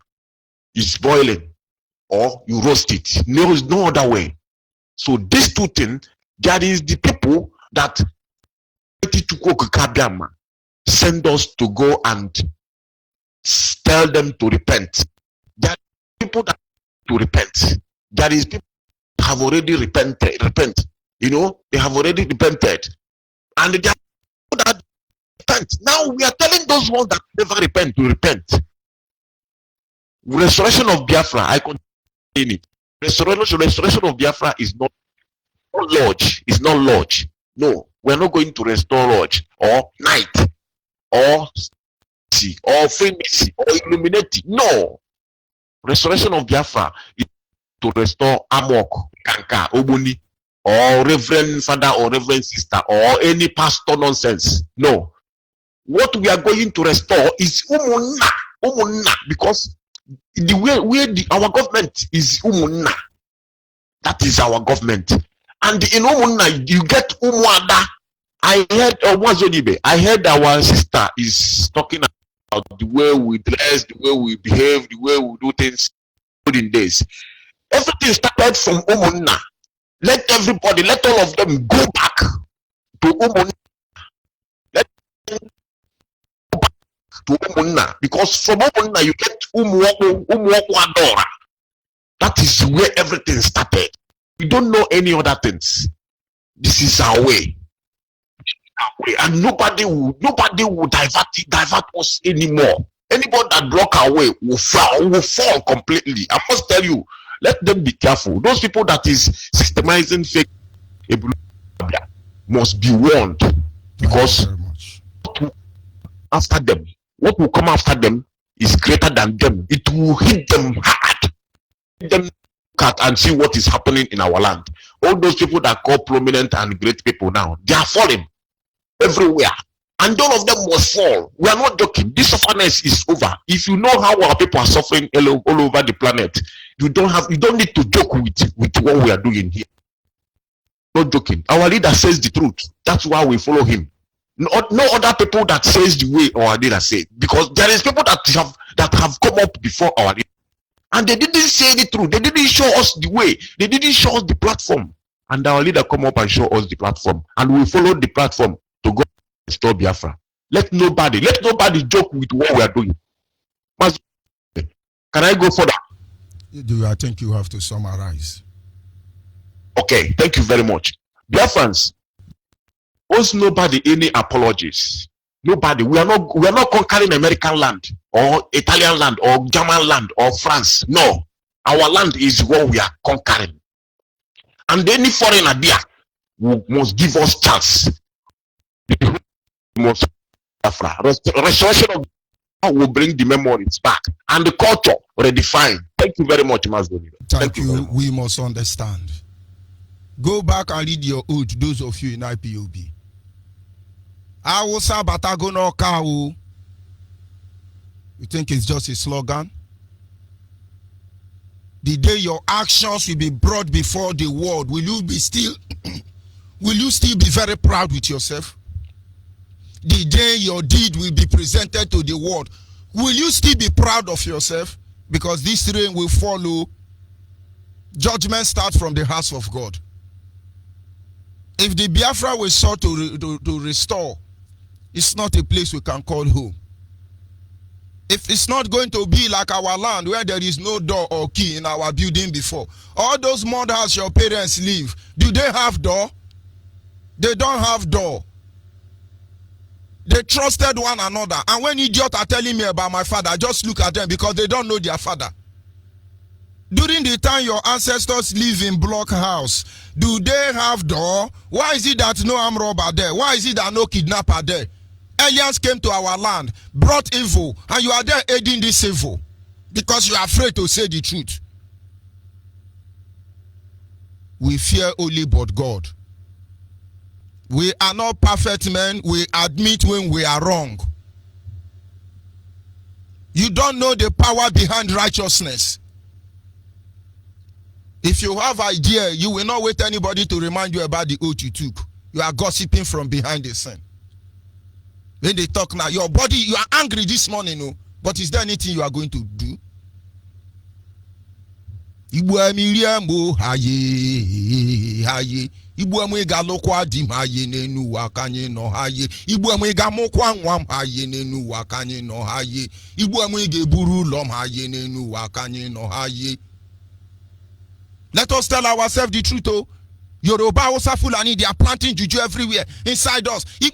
is boiling or you roast it. There is no other way. So these two things, that is the people that send us to go and tell them to repent. There are people that to repent. There is people that have already repent. You know, they have already repented. And there are people that repent. Now we are telling those ones that never repent to repent. Restoration of Biafra, I continue it. Restoration of Biafra is not lodge. It's not lodge. No, we're not going to restore lodge or night or see or Freemason or Illuminati. No. Restoration of Biafra is to restore Amok, Kanka, Obuni, or Reverend Father or Reverend Sister or any pastor nonsense. No. What we are going to restore is Umunna, because the way our government is Umunna. That is our government. And in Umunna, you get Umuada. I heard Onyeibe. I heard our sister is talking about the way we dress, the way we behave, the way we do things in days. Everything started from Umunna. Let all of them go back to Umunna. Let them go back to Umunna. Because from Umunna you get Umuoku Adora. That is where everything started. We don't know any other things. This is our way. And nobody will divert us anymore. Anybody that block our way will fall completely. I must tell you, let them be careful. Those people that is systemizing fake must be warned, because what will come after them is greater than them. It will hit them hard. Hit them and see what is happening in our land. All those people that call prominent and great people now, they are falling everywhere, and all of them must fall. We are not joking. This sufferness is over. If you know how our people are suffering all over the planet, you don't need to joke with what we are doing here. Not joking. Our leader says the truth. That's why we follow him. No other people that says the way our leader said, because there is people that have come up before our leader. And they didn't say the truth. They didn't show us the way. They didn't show us the platform. And our leader come up and show us the platform. And we follow the platform to go restore Biafra. Let nobody joke with what we are doing. Mazi, can I go further? I think you have to summarize. Okay, thank you very much. Biafrans, owes nobody any apologies. Nobody. We are not conquering American land or Italian land or German land or France. No. Our land is what we are conquering. And any foreigner there must give us chance. Restoration of will bring the memories back and the culture redefined. Thank you very much, Mazi. Thank you. We must understand. Go back and read your oath, those of you in IPOB. Awusa Batagono Kawu. You think it's just a slogan? The day your actions will be brought before the world, will you still be very proud with yourself? The day your deed will be presented to the world, will you still be proud of yourself? Because this rain will follow. Judgment starts from the house of God. If the Biafra we sought to restore, it's not a place we can call home. If it's not going to be like our land where there is no door or key in our building before, all those mud houses your parents live, do they have door? They don't have door. They trusted one another. And when idiots are telling me about my father, just look at them because they don't know their father. During the time your ancestors live in block house, do they have door? Why is it that no armed robber there? Why is it that no kidnapper there? Aliens came to our land, brought evil, and you are there aiding this evil because you are afraid to say the truth. We fear only but God. We are not perfect men. We admit when we are wrong. You don't know the power behind righteousness. If you have idea, you will not wait anybody to remind you about the oath you took. You are gossiping from behind the scene. When they talk now, your body, you are angry this morning, no? But is there anything you are going to do? Igbu amwe ga lokwa di haye nenu wakanye no haye. Igbu amwe ga mokwa nwam haye nenu wakanye no haye. Igbu amwe ga buru lom haye nenu wakanye no haye. Let us tell ourselves the truth, oh. Yoruba, Hausa, Fulani, they are planting juju everywhere inside us. And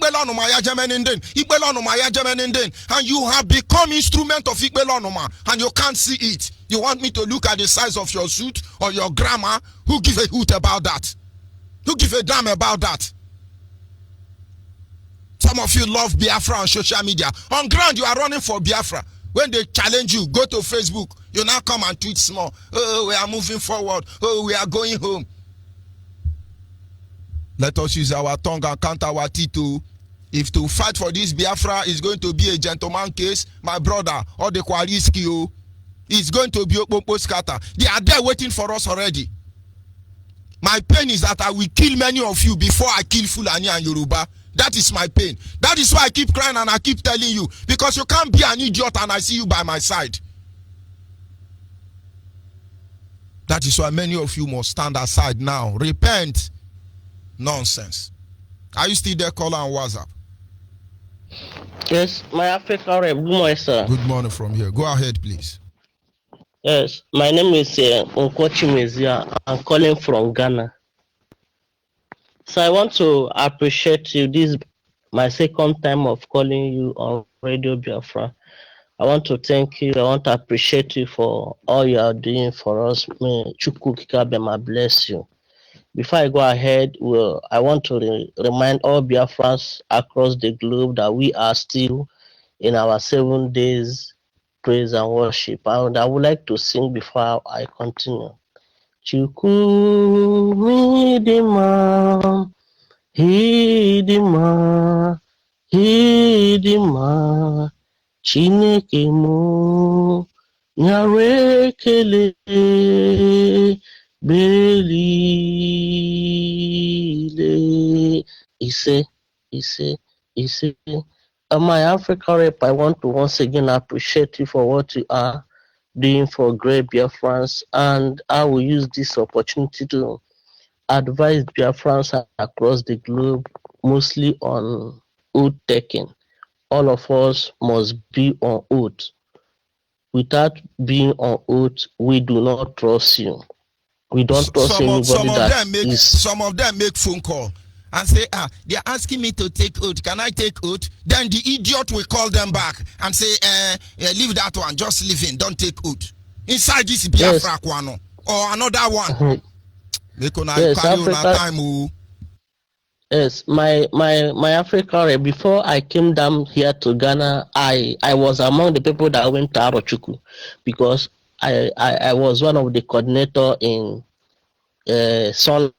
you have become instrument of Igbelonoma, and you can't see it. You want me to look at the size of your suit or your grammar? Who give a hoot about that? Who give a damn about that? Some of you love Biafra on social media. On ground, you are running for Biafra. When they challenge you, go to Facebook. You now come and tweet small. Oh, we are moving forward. Oh, we are going home. Let us use our tongue and count our teeth. If to fight for this Biafra is going to be a gentleman case, my brother, or the Kwaliski, it's going to be Okpokpo scatter. They are there waiting for us already. My pain is that I will kill many of you before I kill Fulani and Yoruba. That is my pain. That is why I keep crying and I keep telling you. Because you can't be an idiot and I see you by my side. That is why many of you must stand aside now. Repent. Nonsense. Are you still there, caller on WhatsApp? Yes, my African rep. Good morning, sir. Good morning from here. Go ahead, please. Yes, my name is Onkochi Mezia. I'm calling from Ghana. So I want to appreciate you. This is my second time of calling you on Radio Biafra. I want to thank you. I want to appreciate you for all you are doing for us. May Chukwu Kikabema bless you. Before I go ahead, I want to remind all Biafrans across the globe that we are still in our 7 days praise and worship. And I would like to sing before I continue. Chukwu midima, hidima, hidima, Chineke mu, nyarekele, belile. Ise. My African rep, I want to once again appreciate you for what you are doing for great Biafrans, and I will use this opportunity to advise Biafrans across the globe, mostly on oath taking. All of us must be on oath. Without being on oath, we do not trust you. We don't trust anybody some of them make phone call and say, they are asking me to take oath. Can I take oath? Then the idiot will call them back and say, leave that one, just leave in, don't take oath. Inside this Biafra kwano or another one. They can carry on time. Yes, my Africa, before I came down here to Ghana, I was among the people that went to Arochukwu because I was one of the coordinator in Sol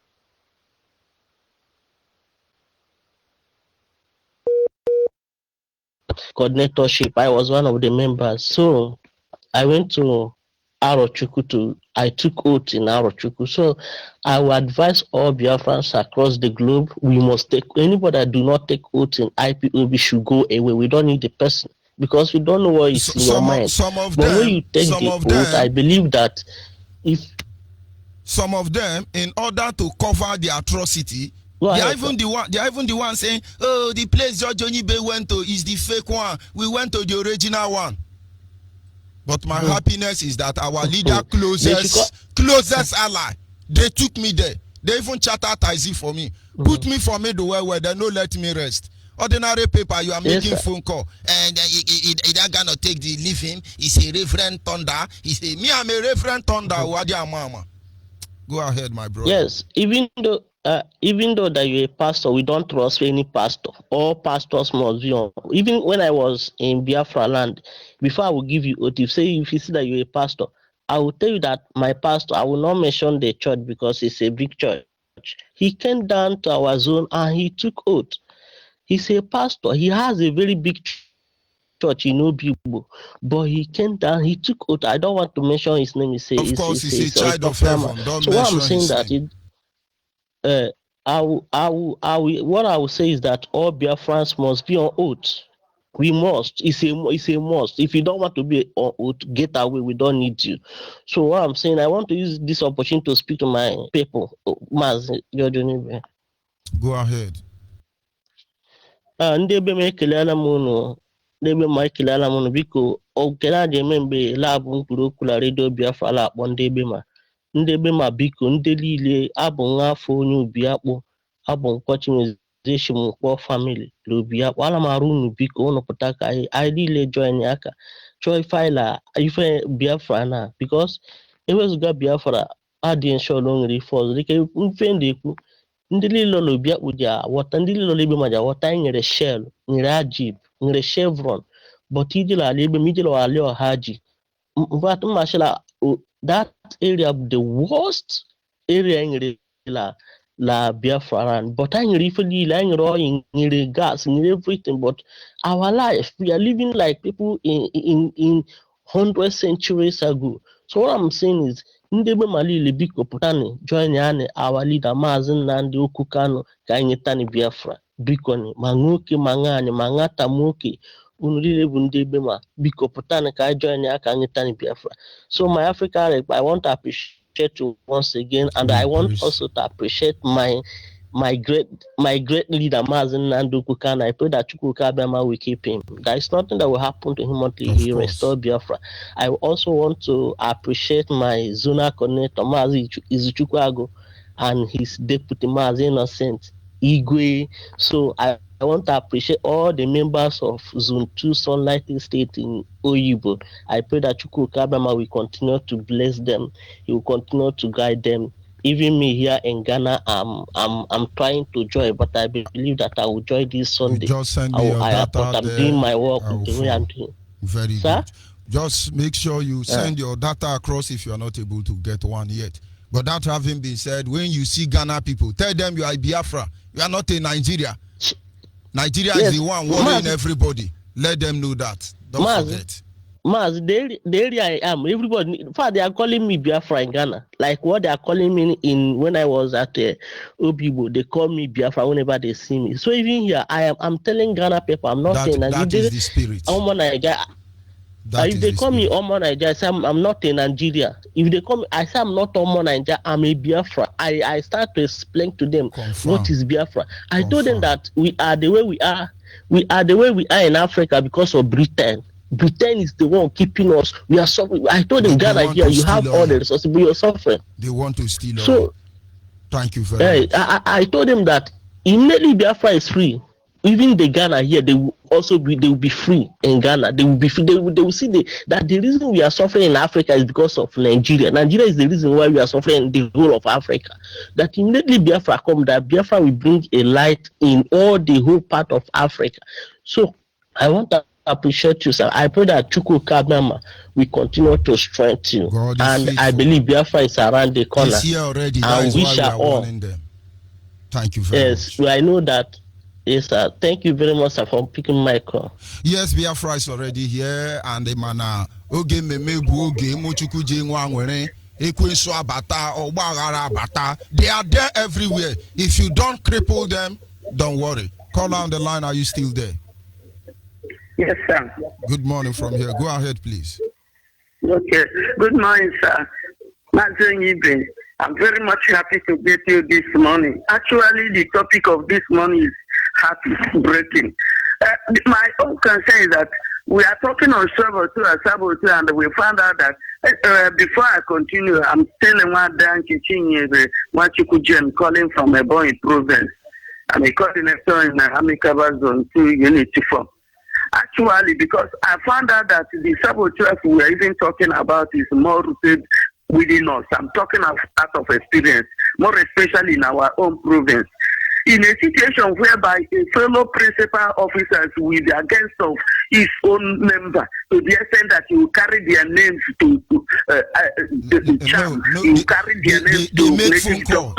coordinatorship. I was one of the members. So I went to Arochukwu I took oath in Arochukwu. So I will advise all Biafrans across the globe, we must take, anybody that do not take oath in IPOB should go away. We don't need the person because we don't know what is in your mind. But when you take the oath, I believe that if some of them, in order to cover the atrocity, they are even the one saying, oh, the place George Onyeibe went to is the fake one. We went to the original one. But my happiness is that our leader closest ally, they took me there. They even chartered taxi for me. Put me for middleware where they no let me rest. Ordinary paper, you are making phone call. And he not gonna take the living. He's a Reverend Thunder. He say, me, I'm a Reverend Thunder. What mama? Go ahead, my brother. Yes, even though that you're a pastor, we don't trust any pastor. All pastors must be on. Even when I was in Biafra land, before I will give you oath, if you see that you're a pastor, I will tell you that my pastor, I will not mention the church because it's a big church. He came down to our zone and he took oath. He's a pastor. He has a very big church in Obibo, but he came down, he took oath. I don't want to mention his name. He's a child of heaven. Don't so what I'm saying that what I will say is that all Biafrans must be on oath. We must. It's a must. If you don't want to be on oath, get away. We don't need you. So what I'm saying, I want to use this opportunity to speak to my people. Mazi, go ahead. Ndị ebe m ekelela m unu, ndị ebe m ekelela m unu biko okele a ga-eme mgbe labụ mkpụrụ okwu na redio Biafra la akpọ ndị ebe ma biko ndị niile abụ nwa afọ onye obi akpụ abụ nkwọchimezeshim mkpọ famili na obi akpụ ala m arụ unu biko unu pụta ka anyị niile join aka chọọ ife Biafra na because ewezuga Biafra adịghị nshọl o nwere ife ọzọ dịka mfe ndị ekwu ndị niile nọ obi akpụ ji awọta ndị niile nọ ebe ma ji awọta anyị nyere shell nyere ajib nyere chevron but ijela ala ebe ma ijela ala ọha ji mmasịla that area the worst area nyere la Biafra but I ife niile I oil nyere gas nyere everything but our life we are living like people in 100 centuries ago. So what I'm saying is ndị ebe malile biko pụtani join anyị our leader Mazi Nnamdi Okwu Kanu ka anyị tani Biafra biko ni ma nwoke ma nwaanyị ma nwata nwoke unu niile bụ ndị ebe ma biko pụtani ka anyị join aka anyị tani Biafra. So my Africa rep, I want to appreciate you once again and I want also to appreciate my great leader Mazi Nnamdi Okwu Kanu. I pray that Chukwuka Abịama will keep him. There is nothing that will happen to him until he restores Biafra. I also want to appreciate my zonal coordinator Mazi Izuchukwu and his deputy Mazi Innocent Igwe. So I want to appreciate all the members of Zone 2 Sunlight State in Oyibo. I pray that Chukwuka Abịama will continue to bless them. He will continue to guide them. Even me here in Ghana, I'm trying to join, but I believe that I will join this Sunday. Just send me your data. I'm doing my work the way I'm doing. Very good. Just make sure you send your data across if you are not able to get one yet. But that having been said, when you see Ghana people, tell them you are Biafra. You are not in Nigeria. Nigeria is the one worrying everybody. Let them know that. Don't forget. Maz, the area I am, everybody, in fact, they are calling me Biafra in Ghana. Like what they are calling me when I was at Obibo, they call me Biafra whenever they see me. So even here, I'm telling Ghana people, I'm not saying that is the spirit. If they call me Omo Nigeria, I say I'm not in Nigeria. If they call me, I say I'm not Omo Nigeria, I'm a Biafra. I start to explain to them what is Biafra. I told them that we are the way we are. We are the way we are in Africa because of Britain. Britain is the one keeping us. We are suffering. I told them, Ghana here, you have all the resources, but you're suffering. They want to steal so, thank you very much. I told them that immediately Biafra is free. Even the Ghana here, they will be free in Ghana. They will be free. They will see that the reason we are suffering in Africa is because of Nigeria. Nigeria is the reason why we are suffering in the whole of Africa. That immediately Biafra come, that Biafra will bring a light in all the whole part of Africa. So I want to appreciate you, sir. I pray that Chukwu Kabama will continue to strengthen you. And faithful. I believe Biafra is around the corner. It's here already. That is why we are warning them. Thank you very much. Yes, I know that. Yes, sir. Thank you very much, sir, for picking my call. Yes, Biafra is already here, and the mana oge memebu oge mochuku jengwa nwere ekwensu abata ogbagara abata. They are there everywhere. If you don't cripple them, don't worry. Call on the line. Are you still there? Yes, sir. Good morning from here. Go ahead, please. Okay. Good morning, sir. Mazi Onyeibe. I'm very much happy to get you this morning. Actually, the topic of this morning is heartbreaking. My own concern is that we are talking on Sabotu, and we found out that before I continue, I'm still in one Dan Onyeibe, Wachukujen, calling from Ebonyi province. I'm a coordinator in Amikaba Zone 2, Unit 4. Actually, because I found out that the saboteurs we are even talking about is more rooted within us. I'm talking out of experience, more especially in our own province. In a situation whereby a fellow principal officers will be against of his own member to the extent that he will carry their names to carry their names to make phone call.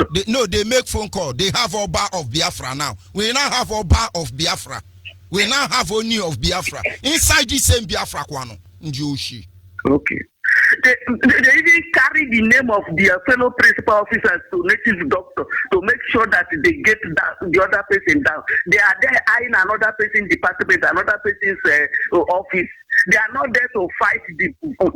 They make phone call. They have Oba of Biafra now. We now have Oba of Biafra. We now have Oni of Biafra. Inside the same Biafra kwano. Njoshi. Okay. They even carry the name of their fellow principal officers to native doctor to make sure that they get the other person down. They are there eyeing another person's department, another person's office. They are not there to fight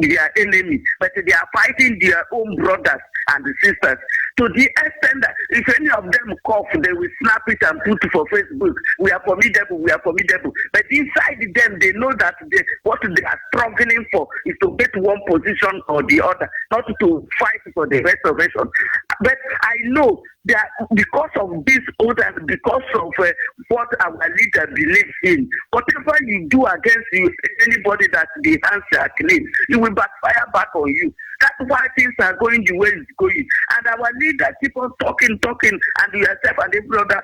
their enemy, but they are fighting their own brothers and sisters. To the extent that if any of them cough, they will snap it and put it for Facebook. We are formidable, we are formidable. But inside them, they know that what they are struggling for is to get one position or the other, not to fight for the restoration. But I know that because of this oath and because of what our leader believes in, whatever you do against anybody that the hands are clean, it will backfire back on you. That's why things are going the way it's going. And our leader keep on talking, and yourself and every other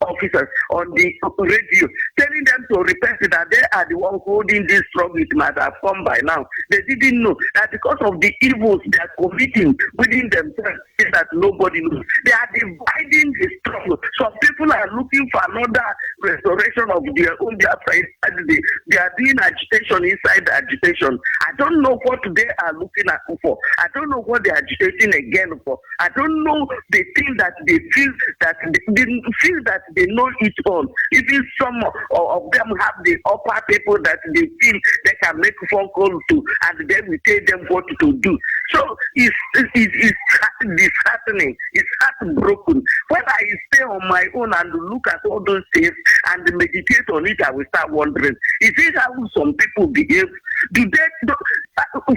officers on the radio, telling them to repent that they are the ones holding this struggle. It might have come by now. They didn't know that because of the evils they are committing within themselves, that nobody knows. They are dividing the struggle. Some people are looking for another restoration of their own Biafra. They are doing agitation inside the agitation. I don't know what they are looking at for. I don't know what they are agitating again for. I don't know the thing that they feel that they know it all. Even some of them have the upper people that they feel they can make phone calls to, and then we tell them what to do. So it's disheartening. It's heartbroken. When I stay on my own and look at all those things and meditate on it, I will start wondering, is this how some people behave?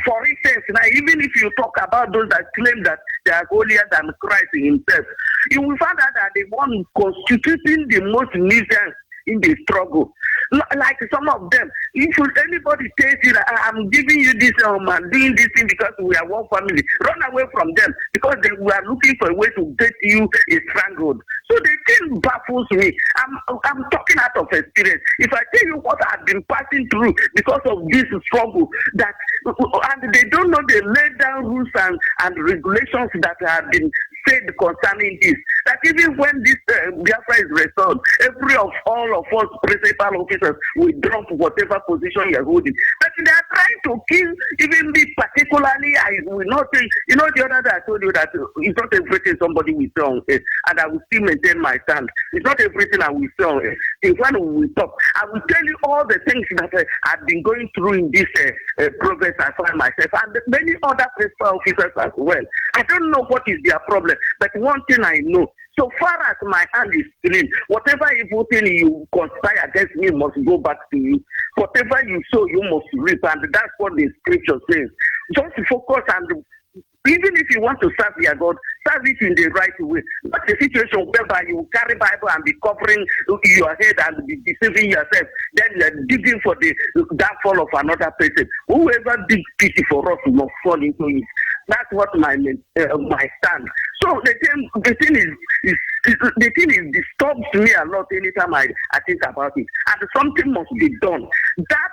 For instance, now even if you talk about those that claim that they are holier than Christ himself, you will find out that the one constituting the most nuisance in the struggle. Like some of them, if anybody tells you that I'm giving you this and doing this thing because we are one family, run away from them because they were looking for a way to get you a stranglehold. So the thing baffles me. I'm talking out of experience. If I tell you what I've been passing through because of this struggle, that and they don't know the laid down rules and regulations that have been said concerning this, that even when this Biafra is restored, all of us principal officers will drop whatever position you are holding. But they are trying to kill even me particularly. I will not say, you know, the other day I told you that it's not everything somebody will say on it, and I will still maintain my stand. It's not everything I will say on it. If when we will talk, I will tell you all the things that I've been going through in this progress I find myself, and many other principal officers as well. I don't know what is their problem, but one thing I know, so far as my hand is clean, whatever evil thing you conspire against me must go back to you. Whatever you sow, you must reap, and that's what the scripture says. Just focus and even if you want to serve your God, serve it in the right way. Not a situation whereby you carry Bible and be covering your head and be deceiving yourself. Then you are digging for the downfall of another person. Whoever digs pity for us must fall into it. That's what my stand. So the thing disturbs me a lot anytime I think about it. And something must be done. That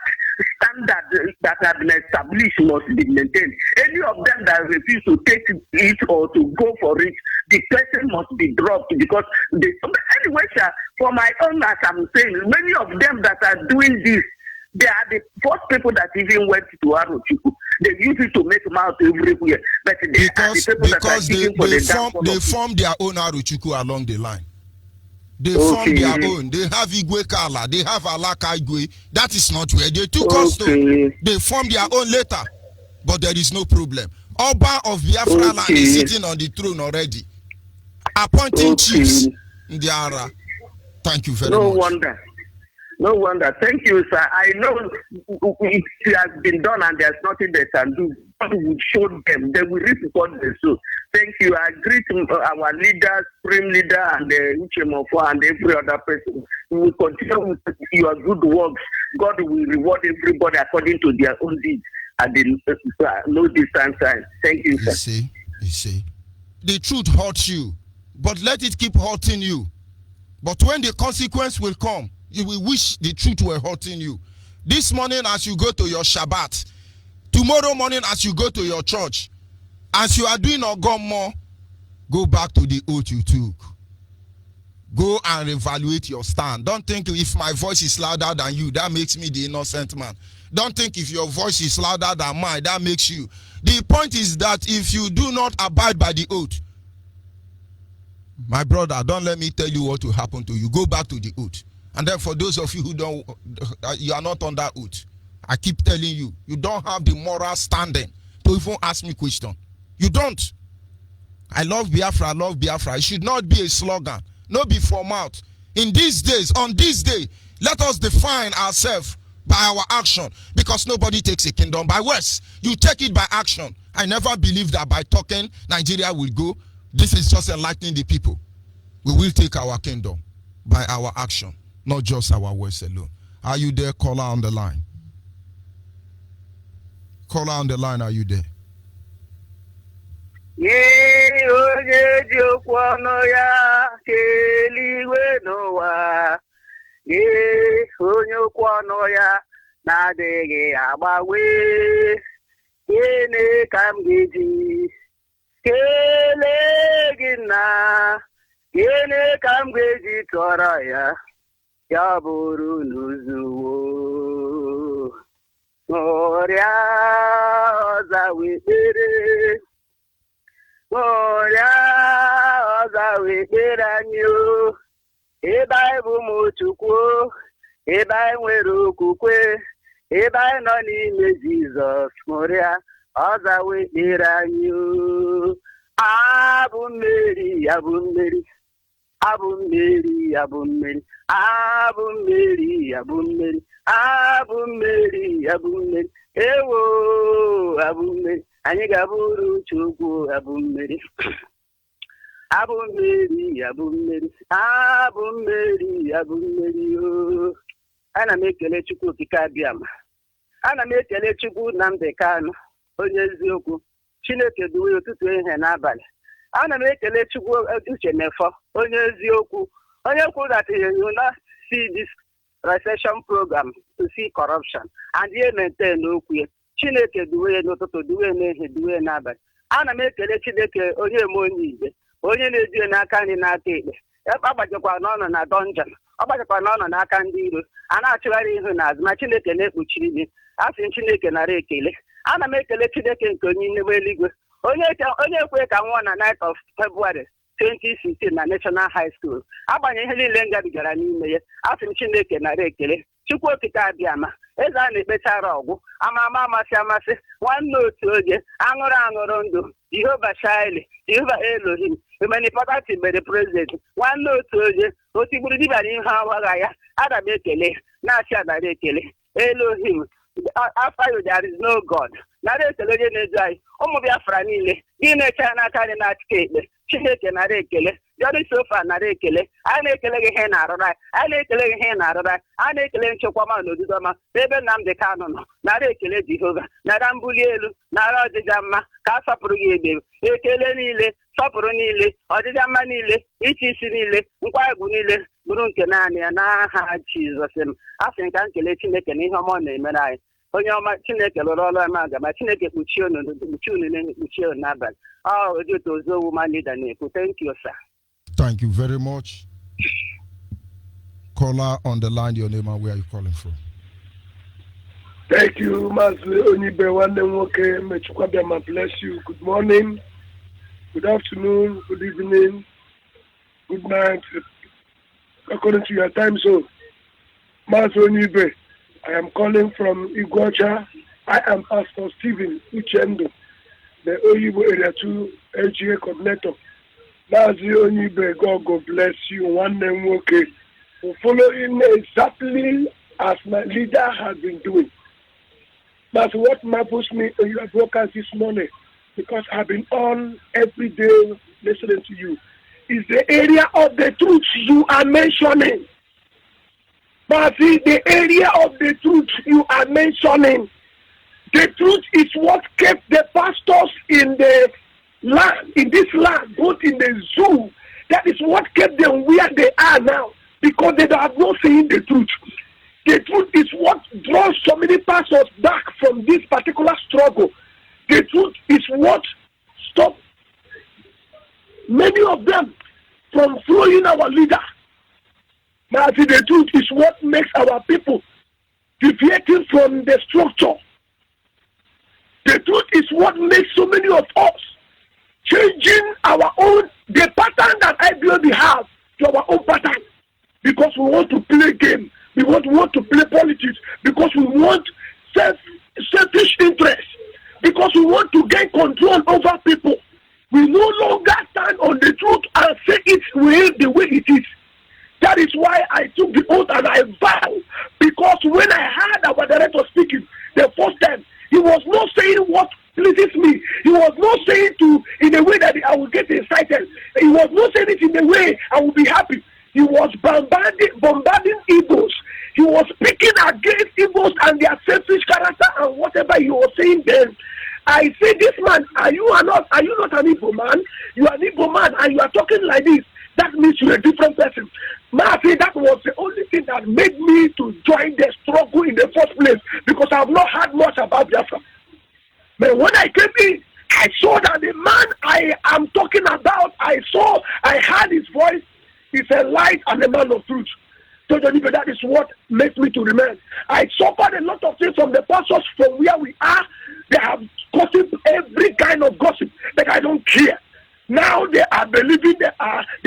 standard that has been established must be maintained. Any of them that refuse to take it or to go for it, the person must be dropped because anyway, sir, for my own, as I'm saying, many of them that are doing this, they are the first people that even went to Arochukwu. They use it to make mouth everywhere. But they form their own Arochukwu along the line. They form their own. They have Igwe Kala. They have Alaka Igwe. That is not where they took us to. They form their own later. But there is no problem. Oba of Biafra land is sitting on the throne already. Appointing chiefs in the Ara. Thank you very much. No wonder. Thank you, sir. I know it has been done and there's nothing they can do. God will show them. They will reap what they sow. Thank you. I greet our leaders, Supreme Leader, and Uchemofo and every other person. We will continue with your good works. God will reward everybody according to their own deeds at the no distance time. Thank you, sir. You see. The truth hurts you, but let it keep hurting you. But when the consequence will come, you will wish the truth were hurting you. This morning as you go to your Shabbat, tomorrow morning as you go to your church, as you are doing Ogomo, go back to the oath you took. Go and evaluate your stand. Don't think if my voice is louder than you, that makes me the innocent man. Don't think if your voice is louder than mine, that makes you. The point is that if you do not abide by the oath, my brother, don't let me tell you what will happen to you. Go back to the oath. And then for those of you who don't, you are not on that oath, I keep telling you, you don't have the moral standing to even ask me question. You don't. I love Biafra, It should not be a slogan, not be for mouth. In these days, on this day, let us define ourselves by our action, because nobody takes a kingdom by words. You take it by action. I never believed that by talking, Nigeria will go. This is just enlightening the people. We will take our kingdom by our action, not just our words alone. Are you there? Caller on the line. Caller on the line, are you there? Ya buru nuzuwo Moria ozawekere anyo Ebe anyị bụ ụmụ Chukwu, ebe anyị nwere okwukwe, ebe anyị nọ n'ime Jizọs, Moria ozawekere anyo. Abụ mmeri, abụ mmeri. Abụ mmeri, abụ mmeri, abụ mmeri, abụ mmeri, abụ mmeri, abụ mmeri, ewo abụ mmeri, anyị ga-abụrụ Chukwu abụ mmeri. Abụ mmeri, abụ mmeri, abụ mmeri, abụ mmeri, o. Ana m ekele Chukwu okike abịama. Ana m ekele Chukwu Nnamdi Kanu, onye eziokwu. Chineke duwe ụtụtụ ihe n'abalị. Ana m ekele Chukwu Uchemefo, onye eziokwu, onye kwuru that you will not see this recession program to see corruption, and he maintain okwu. Chineke duwe n'ụtụtụ, duwe n'ehihie, duwe n'abalị. Ana m ekele Chineke onye eme Onyeibe, onye na-eji n'aka nri n'aka ekpe. Agbajikwa n'ọnọ na dungeon, ọ gbajikwa n'ọnọ n'aka ndị iro, a na-achụgharị ihu n'azụ, ma Chineke na-ekpuchiri gị. asị Chineke nara ekele ana m ekele Chineke nke onye n'ebe eluigwe onye ekwe ka nwụọ na 9th of February 2016 na National High School agbanyeghị ihe niile m gabigara n'ime ya asị m Chineke nara ekele Chukwu okike abịama eze a na-ekpechara ọgwụ ama amasị nwanne otu oge aṅụrụ ndụ Jehova Shaili Jehova Elohim emenipọtati mere prezident nwanne otu oge otigburu dibịa n'ihe agwagha ya ana m ekele na-asị anara ekele Elohim after you there is no God nara ekele onye na-edu anyị ụmụ Biafra niile gị na-eche ya n'aka anyị na-achịka ekpe Chineke nara ekele Jọdị Sofa nara ekele anyị na-ekele gị ihe na-arụrụ anyị na-ekele gị ihe na-arụrụ anyị na-ekele nchekwama na odidoma ebe Nnamdị Kanụ nọ nara ekele Jehova nara mbuli elu nara ọdịja mma ka a sọpụrụ gị egbe ekele niile sọpụrụ niile ọdịja mma niile iche isi niile nkwa egwu niile bụrụ nke naanị ya n'aha Jizọs m asị m ka nkele Chineke na ihe ọma ọ na-emere anyị onye ọma Chineke lụrụ ọrụ ọma agama Chineke kpuchie unu n'abalị otu ozowu ma leader na-ekwu. Thank you, sir. Thank you very much. Caller on the line, your name and where are you calling from? Thank you, Mazi Onyeibe. Bless you. Good morning, good afternoon, good evening, good night, according to your time zone. Mazi Onyeibe, I am calling from Iguacha. I am Pastor Stephen Uchendo, the Oyibo Area 2 LGA coordinator. Mazi Onyeibe, God bless you. One name, okay. For following exactly as my leader has been doing. That's what matters me in your broadcast this morning, because I've been on every day listening to you. Is the area of the truth you are mentioning. But the area of the truth you are mentioning, the truth is what kept the pastors in the land, in this land, both in the zoo. That is what kept them where they are now, because they have not seen the truth. The truth is what draws so many pastors back from this particular struggle. The truth is what stops many of them from following our leader. Now, the truth is what makes our people deviating from the structure. The truth is what makes so many of us changing our own, the pattern that IBOB have to our own pattern, because we want to play game. We want to play politics, because we want selfish interest, because we want to gain control over people. We no longer stand on the truth and say it the way it is. That is why I took the oath and I vow, because when I heard our director speaking the first time, he was not saying what pleases me. He was not saying in a way that I will get excited. He was not saying it in a way I will be happy. He was bombarding Igbos. He was speaking against Igbos and their selfish character and whatever he was saying then. I say, this man, are you not an Igbo man? You are an Igbo man and you are talking like this. That means you're a different person. Mazi, that was the only thing that made me to join the struggle in the first place, because I have not heard much about Biafra. But when I came in, I saw that the man I am talking about, I heard his voice. He's a light and a man of truth. So that is what makes me to remain. I suffered a lot of things from the pastors from where we are. They have gossip, every kind of gossip, that I don't care. Now they are believing they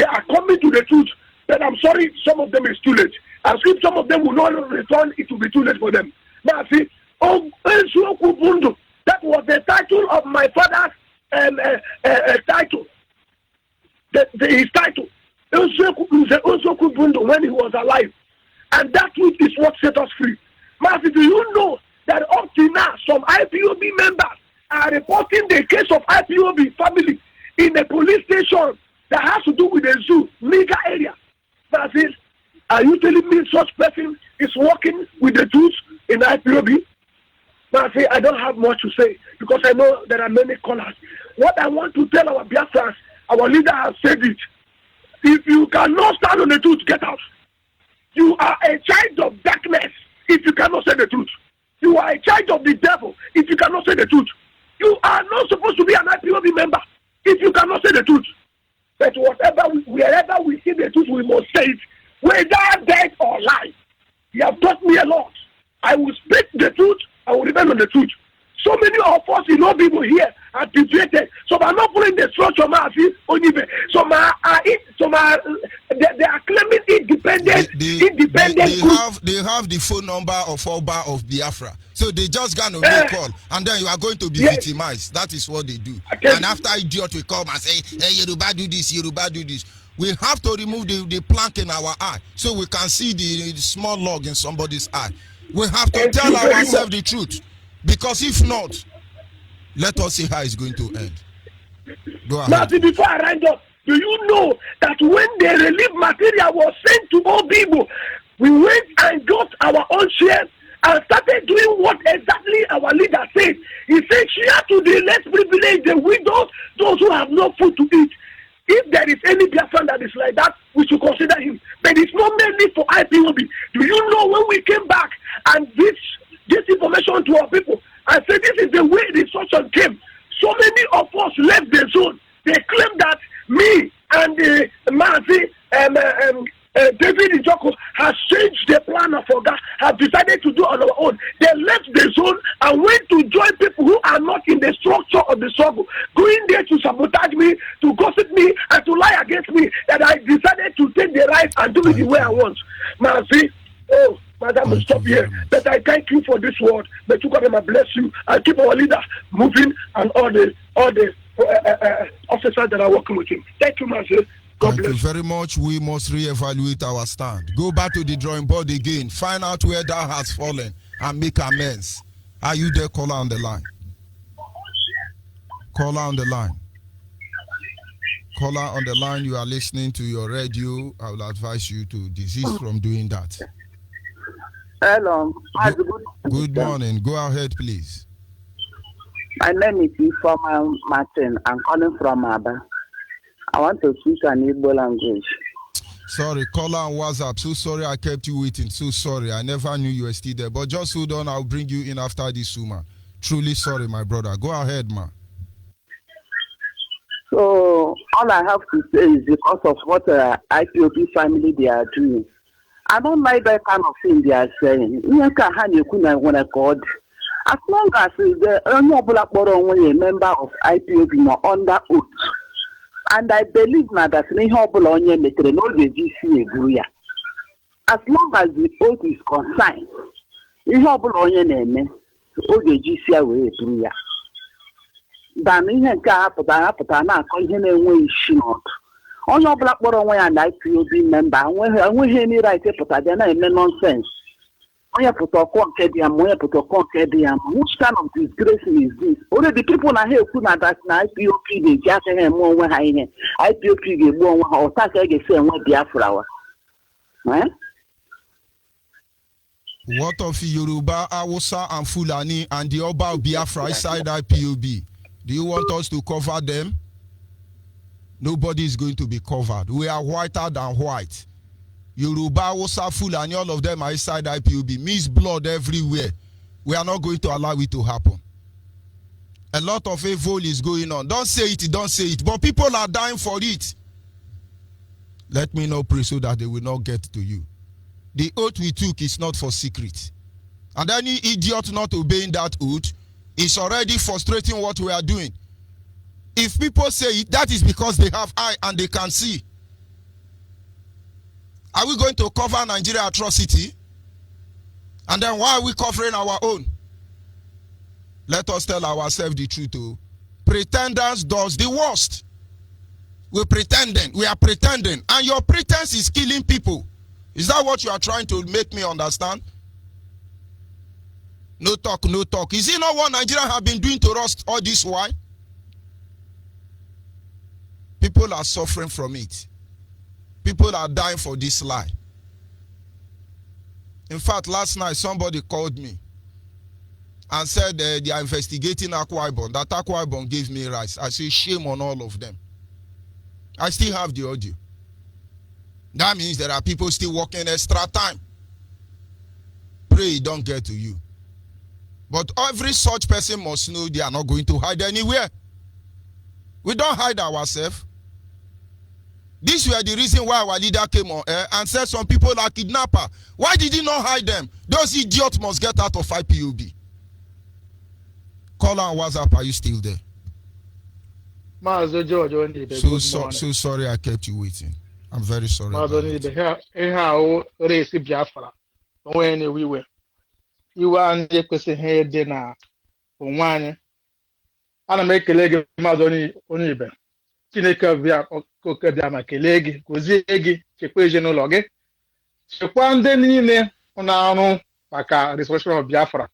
are coming to the truth. But I'm sorry, some of them is too late. And if some of them will not return, it will be too late for them. Now see, that was the title of my father's title. His title. When he was alive. And that truth is what set us free. Mazi, do you know that up to now, some IPOB members are reporting the case of IPOB family in a police station that has to do with the zoo, legal area? Mazi, are you telling me such person is working with the truth in IPOB? Mazi, I don't have much to say, because I know there are many callers. What I want to tell our Biafrans, our leader has said it. If you cannot stand on the truth, get out. You are a child of darkness if you cannot say the truth. You are a child of the devil if you cannot say the truth. You are not supposed to be an IPOB member if you cannot say the truth. But wherever we see the truth, we must say it, whether dead or alive. You have taught me a lot. I will speak the truth. I I will remain on the truth. So many of us, people here are deviated. Some are not following the structure, Onyeibe. Some are they are claiming independent. They have the phone number of Oba of Biafra. So they just gonna make call, and then you are going to be victimized. That is what they do. And after idiot will come and say, hey, Yoruba do this, Yoruba do this. We have to remove the plank in our eye so we can see the small log in somebody's eye. We have to tell ourselves the truth. Because if not, let us see how it's going to end. Go ahead. Mazi, before I round up, do you know that when the relief material was sent to all people, we went and got our own shares and started doing what exactly our leader said. He said, share to the less privileged, the widows, those who have no food to eat. If there is any Biafran that is like that, we should consider him. But it's not mainly for IPOB. Do you know when we came back and this information to our people, I said this is the way the instruction came. So many of us left the zone. They claim that me and Mazi David Ijoko has changed the plan of Oga, have decided to do on our own. They left the zone and went to join people who are not in the structure of the struggle, going there to sabotage me, to gossip me, and to lie against me, that I decided to take the right and do it the way I want. Mazi, Madam, will stop here. But I thank you for this word. May God bless you and keep our leader moving and all the officers that are working with him. Thank you, Mazi. Thank you very much. We must reevaluate our stand. Go back to the drawing board again. Find out where that has fallen and make amends. Are you there? Caller on the line. Caller on the line. Caller on the line. You are listening to your radio. I will advise you to desist from doing that. Hello. Good morning. Go ahead, please. My name is Ipob Martin. I'm calling from Aba. I want to speak an Igbo language. Sorry, caller on WhatsApp. So sorry I kept you waiting. So sorry. I never knew you were still there. But just hold on. I'll bring you in after this, woman. Truly sorry, my brother. Go ahead, ma. So all I have to say is because of what IPOB family they are doing. I don't like that kind of thing they are saying. As long as the a member of IPOB are under oath, and I believe now that as long as the oath is consigned, than ihe nke apụta na-akọ ihe na-enwe isi n'ọdụ. Onye ọbụla kpọrọ onwe ya na IPOB member enweghị any right pụta bịa na-eme nonsense. Onye pụta ọkọ nke dị ya ma onye pụta ọkọ nke dị ya ma which kind of disgrace is this? Already people na ha ekwu na that na IPOB ga-eji aka ha eme onwe ha ihe. IPOB ga-egbu onwe ha ọta ka ga-esi enwe Biafra wa. What of Yoruba, Hausa, and Fulani and the Oba of Biafra inside IPOB? Do you want us to cover them? Nobody is going to be covered. We are whiter than white. Yoruba, Hausa, Fulani, all of them are inside IPOB. Means blood everywhere. We are not going to allow it to happen. A lot of evil is going on. Don't say it. But people are dying for it. Let me not pray so that they will not get to you. The oath we took is not for secret. And any idiot not obeying that oath is already frustrating what we are doing. If people say it, that is because they have eye and they can see. Are we going to cover Nigeria atrocity? And then why are we covering our own? Let us tell ourselves the truth. Pretenders does the worst. We are pretending. And your pretense is killing people. Is that what you are trying to make me understand? No talk. Is it not what Nigeria have been doing to us all this while? People are suffering from it. People are dying for this lie. In fact, last night somebody called me and said they are investigating Akwa Ibom. That Akwa Ibom gave me rights. I say shame on all of them. I still have the audio. That means there are people still working extra time. Pray it don't get to you. But every such person must know they are not going to hide anywhere. We don't hide ourselves. This were the reason why our leader came on air and said some people are kidnappers. Why did he not hide them? Those idiots must get out of IPOB. Call on WhatsApp. Are you still there? Mazi George Onyeibe. So sorry I kept you waiting. I'm very sorry. Mazi Onyeibe, ihe ahụ race Biafra. Onwe na iwe. Iwe anyị ekwesịghị ịdị na onwe anyị. Ana m ekele gị Mazi Onyeibe. Chineke bịa ma kelee gị, gozie gị, chekwa ezinụlọ gị, chekwa ndị niile na-arụ maka restoration of Biafra.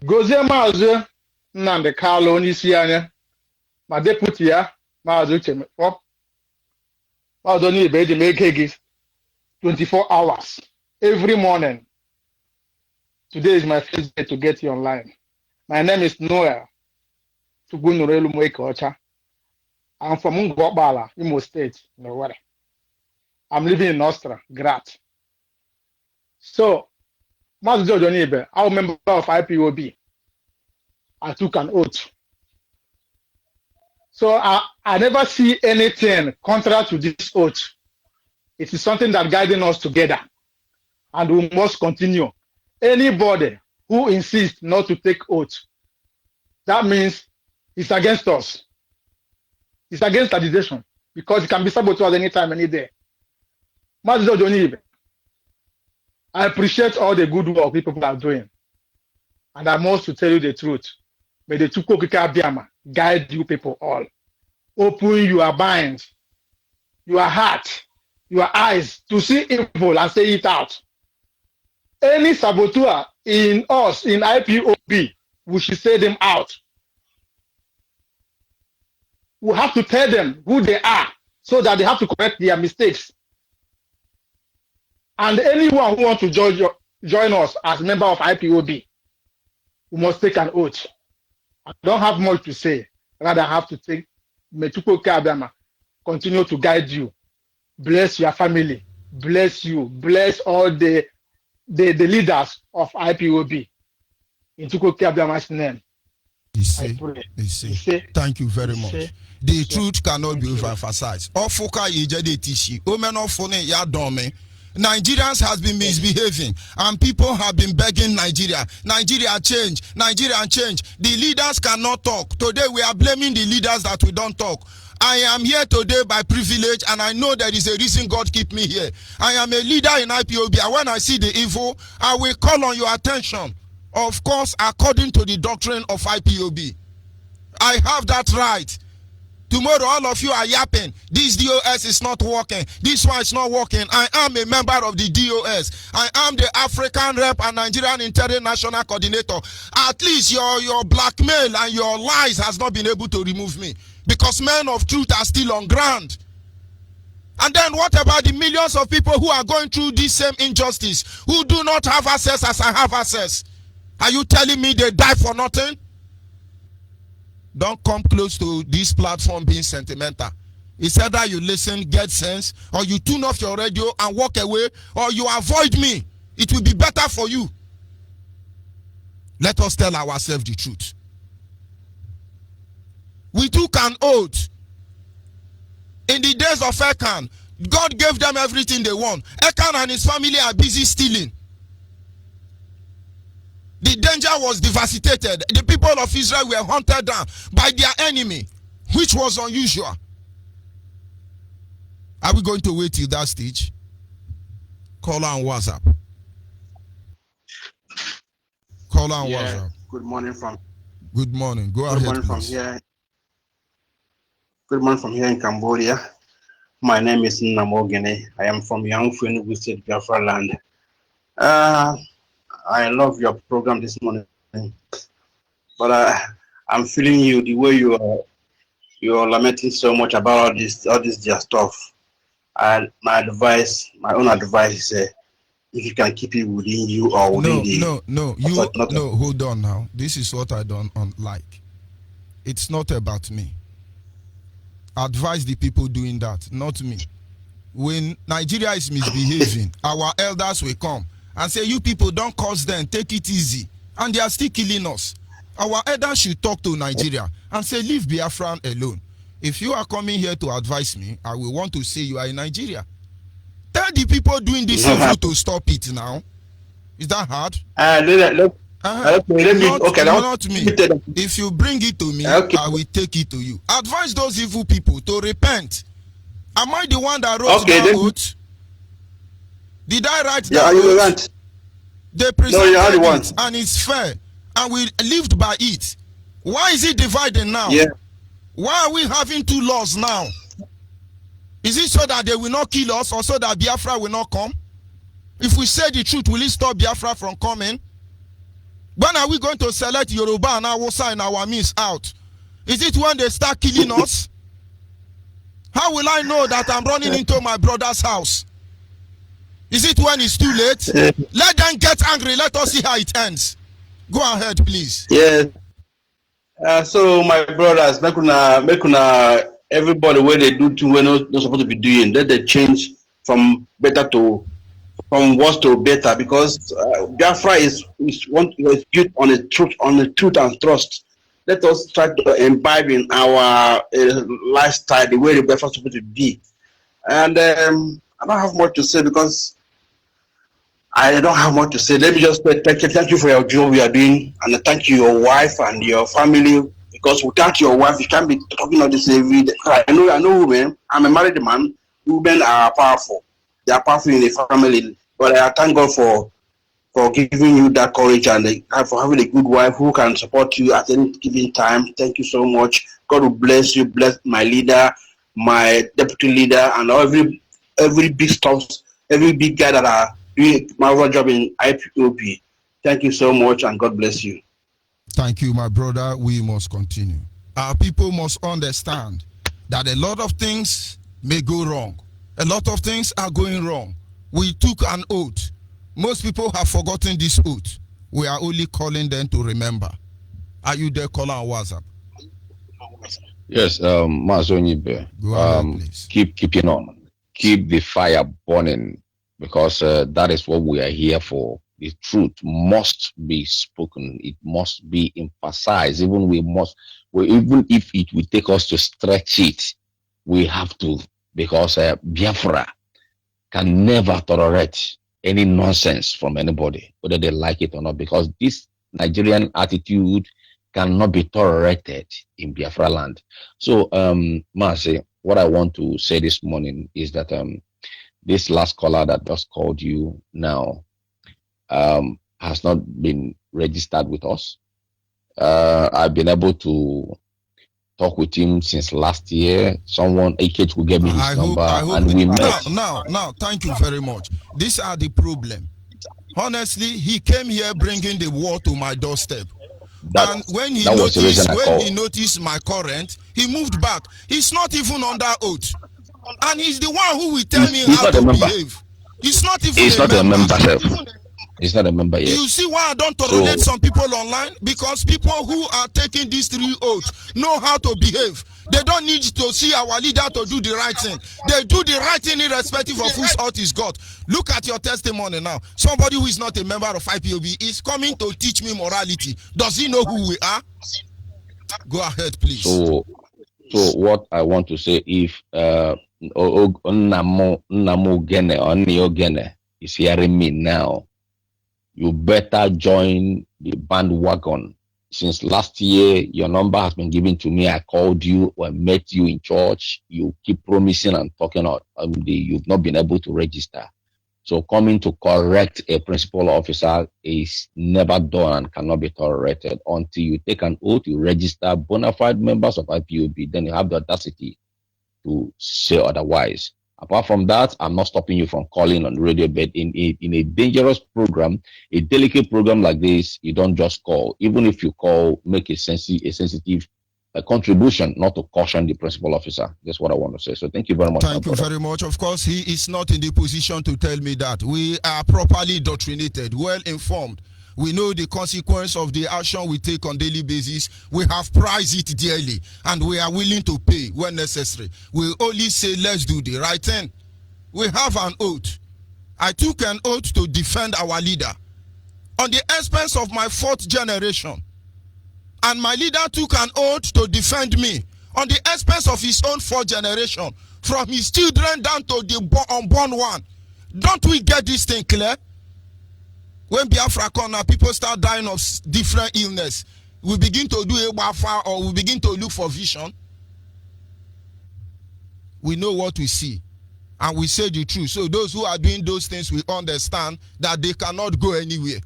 Gozie Maazị Nnamdi Kalu onye isi anya ma deputy ya Maazị Uche Mefo. Maazị Onyeibe eji m ege gị 24 hours every morning. Today is my first day to get you online. My name is Noel Tugunurelu Mweke. I'm from Ngobala, Imo State, Nowhere. I'm living in Austria, Graz. So, Mazi George Onyeibe, I'm a member of IPOB. I took an oath. So I never see anything contrary to this oath. It is something that guiding us together. And we must continue. Anybody who insists not to take oath, that means it's against us. It's against legislation because it can be sabotaged anytime, any day. Mazi George Onyeibe, I appreciate all the good work people are doing. And I must to tell you the truth. May the Tukokika Biama guide you people all. Open your mind, your heart, your eyes to see evil and say it out. Any saboteur in us, in IPOB, we should say them out. We have to tell them who they are so that they have to correct their mistakes. And anyone who wants to join us as a member of IPOB, we must take an oath. I don't have much to say. Rather, I have to take Metuko Kabama, continue to guide you. Bless your family. Bless you. Bless all the leaders of IPOB. In Tuko Kabama's name. Thank you very much. The truth cannot be overemphasized. Ofoka yejede tishi. Omen ofone ya dome. Nigerians has been misbehaving and people have been begging Nigeria change. The leaders cannot talk. Today we are blaming the leaders that we don't talk. I am here today by privilege and I know there is a reason God keep me here. I am a leader in IPOB and when I see the evil, I will call on your attention. Of course, according to the doctrine of IPOB. I have that right. Tomorrow, all of you are yapping. This DOS is not working. This one is not working. I am a member of the DOS. I am the African Rep and Nigerian International Coordinator. At least your blackmail and your lies has not been able to remove me. Because men of truth are still on ground. And then what about the millions of people who are going through this same injustice, who do not have access as I have access? Are you telling me they die for nothing? Don't come close to this platform being sentimental. It's either you listen, get sense, or you tune off your radio and walk away, or you avoid me. It will be better for you. Let us tell ourselves the truth. We took an oath. In the days of Ekan, God gave them everything they want. Ekan and his family are busy stealing. The danger was devastated. The people of Israel were hunted down by their enemy, which was unusual. Are we going to wait till that stage? Call on WhatsApp. Call on WhatsApp. Good morning from. Good morning. Go ahead. Good morning from please. here. Good morning from here in Cambodia. My name is Namogene. I am from Yangfu State, Biafra land. I love your program this morning, but I'm feeling you the way you're lamenting so much about all this their stuff. And my own advice is, if you can keep it within you or within No, hold on now. This is what I don't like. It's not about me. Advise the people doing that, not me. When Nigeria is misbehaving, our elders will come and say, you people don't cause them, take it easy. And they are still killing us. Our elders should talk to Nigeria and say, leave Biafran alone. If you are coming here to advise me, I will want to say you are in Nigeria. Tell the people doing this evil to stop it now. Is that hard? Okay, let me. Not me. If you bring it to me, I will take it to you. Advise those evil people to repent. Am I the one that wrote that oath? Did I write that oath? They presented it, and it's fair, and we lived by it. Why is it dividing now? Yeah. Why are we having two laws now? Is it so that they will not kill us, or so that Biafra will not come? If we say the truth, will it stop Biafra from coming? When are we going to select Yoruba and Hausa in our midst out? Is it when they start killing us? How will I know that I'm running into my brother's house? Is it when it's too late? Let them get angry. Let us see how it ends. Go ahead, please. Yeah. So my brothers, make una everybody where they do to we're not supposed to be doing. Let they change from worse to better, because Biafra is built on the truth and trust. Let us try to imbibe in our lifestyle the way the Biafra is supposed to be. And I don't have much to say, because I don't have much to say. Let me just say thank you for your job you are doing, and thank you your wife and your family, because without your wife you can't be talking all this every day. I know women. I'm a married man. Women are powerful. They are powerful in the family. But I thank God for giving you that courage, and for having a good wife who can support you at any given time. Thank you so much. God will bless you. Bless my leader, my deputy leader, and every big stuff, every big guy that are doing my job in IPOB. Thank you so much, and God bless you. Thank you, my brother. We must continue. Our people must understand that a lot of things may go wrong. A lot of things are going wrong. We took an oath. Most people have forgotten this oath. We are only calling them to remember. Are you there, caller on WhatsApp? Yes, Mazi Onyeibe. Keep on. Keep the fire burning, because that is what we are here for. The truth must be spoken. It must be emphasized. Even if it will take us to stretch it, we have to, because Biafra can never tolerate any nonsense from anybody, whether they like it or not, because this Nigerian attitude cannot be tolerated in Biafra land. So, Mazi, what I want to say this morning is that this last caller that just called you now has not been registered with us. I've been able to talk with him since last year. Someone, AKH, will give me his number, and we met. Now, thank you very much. These are the problem. Honestly, he came here bringing the war to my doorstep. And when he noticed my current, he moved back. He's not even under oath. And he's the one who will tell me how to behave. He's not even a member. He's not a member yet. You see why I don't tolerate some people online? Because people who are taking these 3 oaths know how to behave. They don't need to see our leader to do the right thing. They do the right thing irrespective of whose oath is God. Look at your testimony now. Somebody who is not a member of IPOB is coming to teach me morality. Does he know who we are? Go ahead, please. So what I want to say, if Onyeibe is hearing me now, you better join the bandwagon. Since last year, your number has been given to me. I called you or met you in church. You keep promising and talking out. You've not been able to register. So coming to correct a principal officer is never done and cannot be tolerated. Until you take an oath, you register bona fide members of IPOB, then you have the audacity to say otherwise. Apart from that, I'm not stopping you from calling on the radio, but in a dangerous program, a delicate program like this, you don't just call. Even if you call, make a sensitive contribution, not to caution the principal officer. That's what I want to say. So thank you very much. Thank you very much. Of course, he is not in the position to tell me that. We are properly indoctrinated, well informed. We know the consequence of the action we take on daily basis. We have priced it dearly, and we are willing to pay when necessary. We only say, let's do the right thing. We have an oath. I took an oath to defend our leader on the expense of my 4th generation. And my leader took an oath to defend me on the expense of his own 4th generation, from his children down to the unborn one. Don't we get this thing clear? When Biafra come now, people start dying of different illness. We begin to do a Biafra or we begin to look for vision. We know what we see. And we say the truth. So those who are doing those things, we understand that they cannot go anywhere.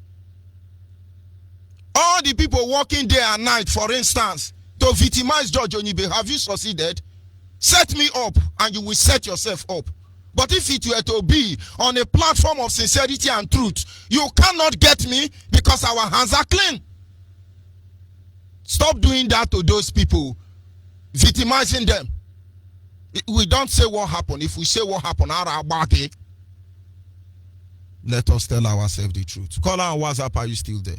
All the people working day and night, for instance, to victimize George Onyeibe, have you succeeded? Set me up and you will set yourself up. But if it were to be on a platform of sincerity and truth, you cannot get me because our hands are clean. Stop doing that to those people, victimizing them. We don't say what happened. If we say what happened, let us tell ourselves the truth. Call on WhatsApp, are you still there?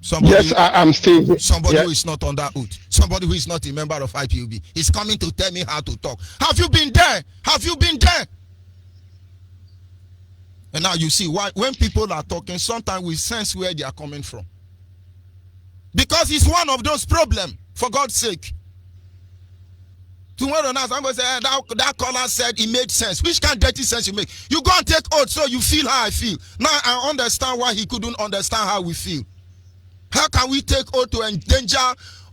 Somebody, yes, I'm still here. Somebody who is not on that oath. Somebody who is not a member of IPOB is coming to tell me how to talk. Have you been there? Have you been there? And now you see why when people are talking, sometimes we sense where they are coming from. Because it's one of those problems, for God's sake. Tomorrow night, I'm going to say, that caller said it made sense. Which kind of dirty sense you make? You go and take oath so you feel how I feel. Now I understand why he couldn't understand how we feel. How can we take oath to endanger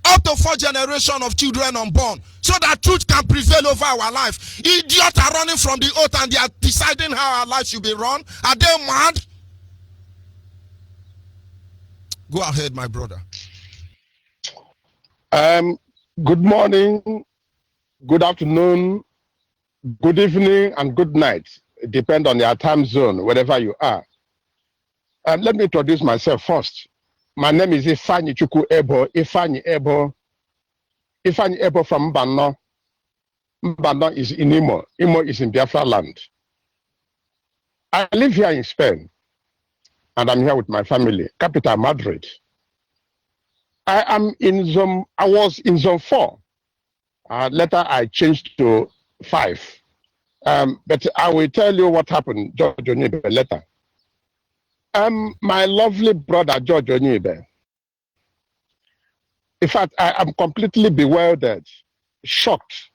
up to 4 generations of children unborn so that truth can prevail over our life? Idiots are running from the oath and they are deciding how our life should be run. Are they mad? Go ahead, my brother. Good morning, good afternoon, good evening, and good night. It depends on your time zone, wherever you are. Let me introduce myself first. My name is Ifeanyi Chukwu Ebo. Ifeanyi Ebo from Mbano. Mbano is in Imo. Imo is in Biafra land. I live here in Spain, and I'm here with my family, capital Madrid. I was in zone 4. Later I changed to 5. But I will tell you what happened, George Onyeibe, later. My lovely brother, George Onyeibe. In fact, I am completely bewildered, shocked.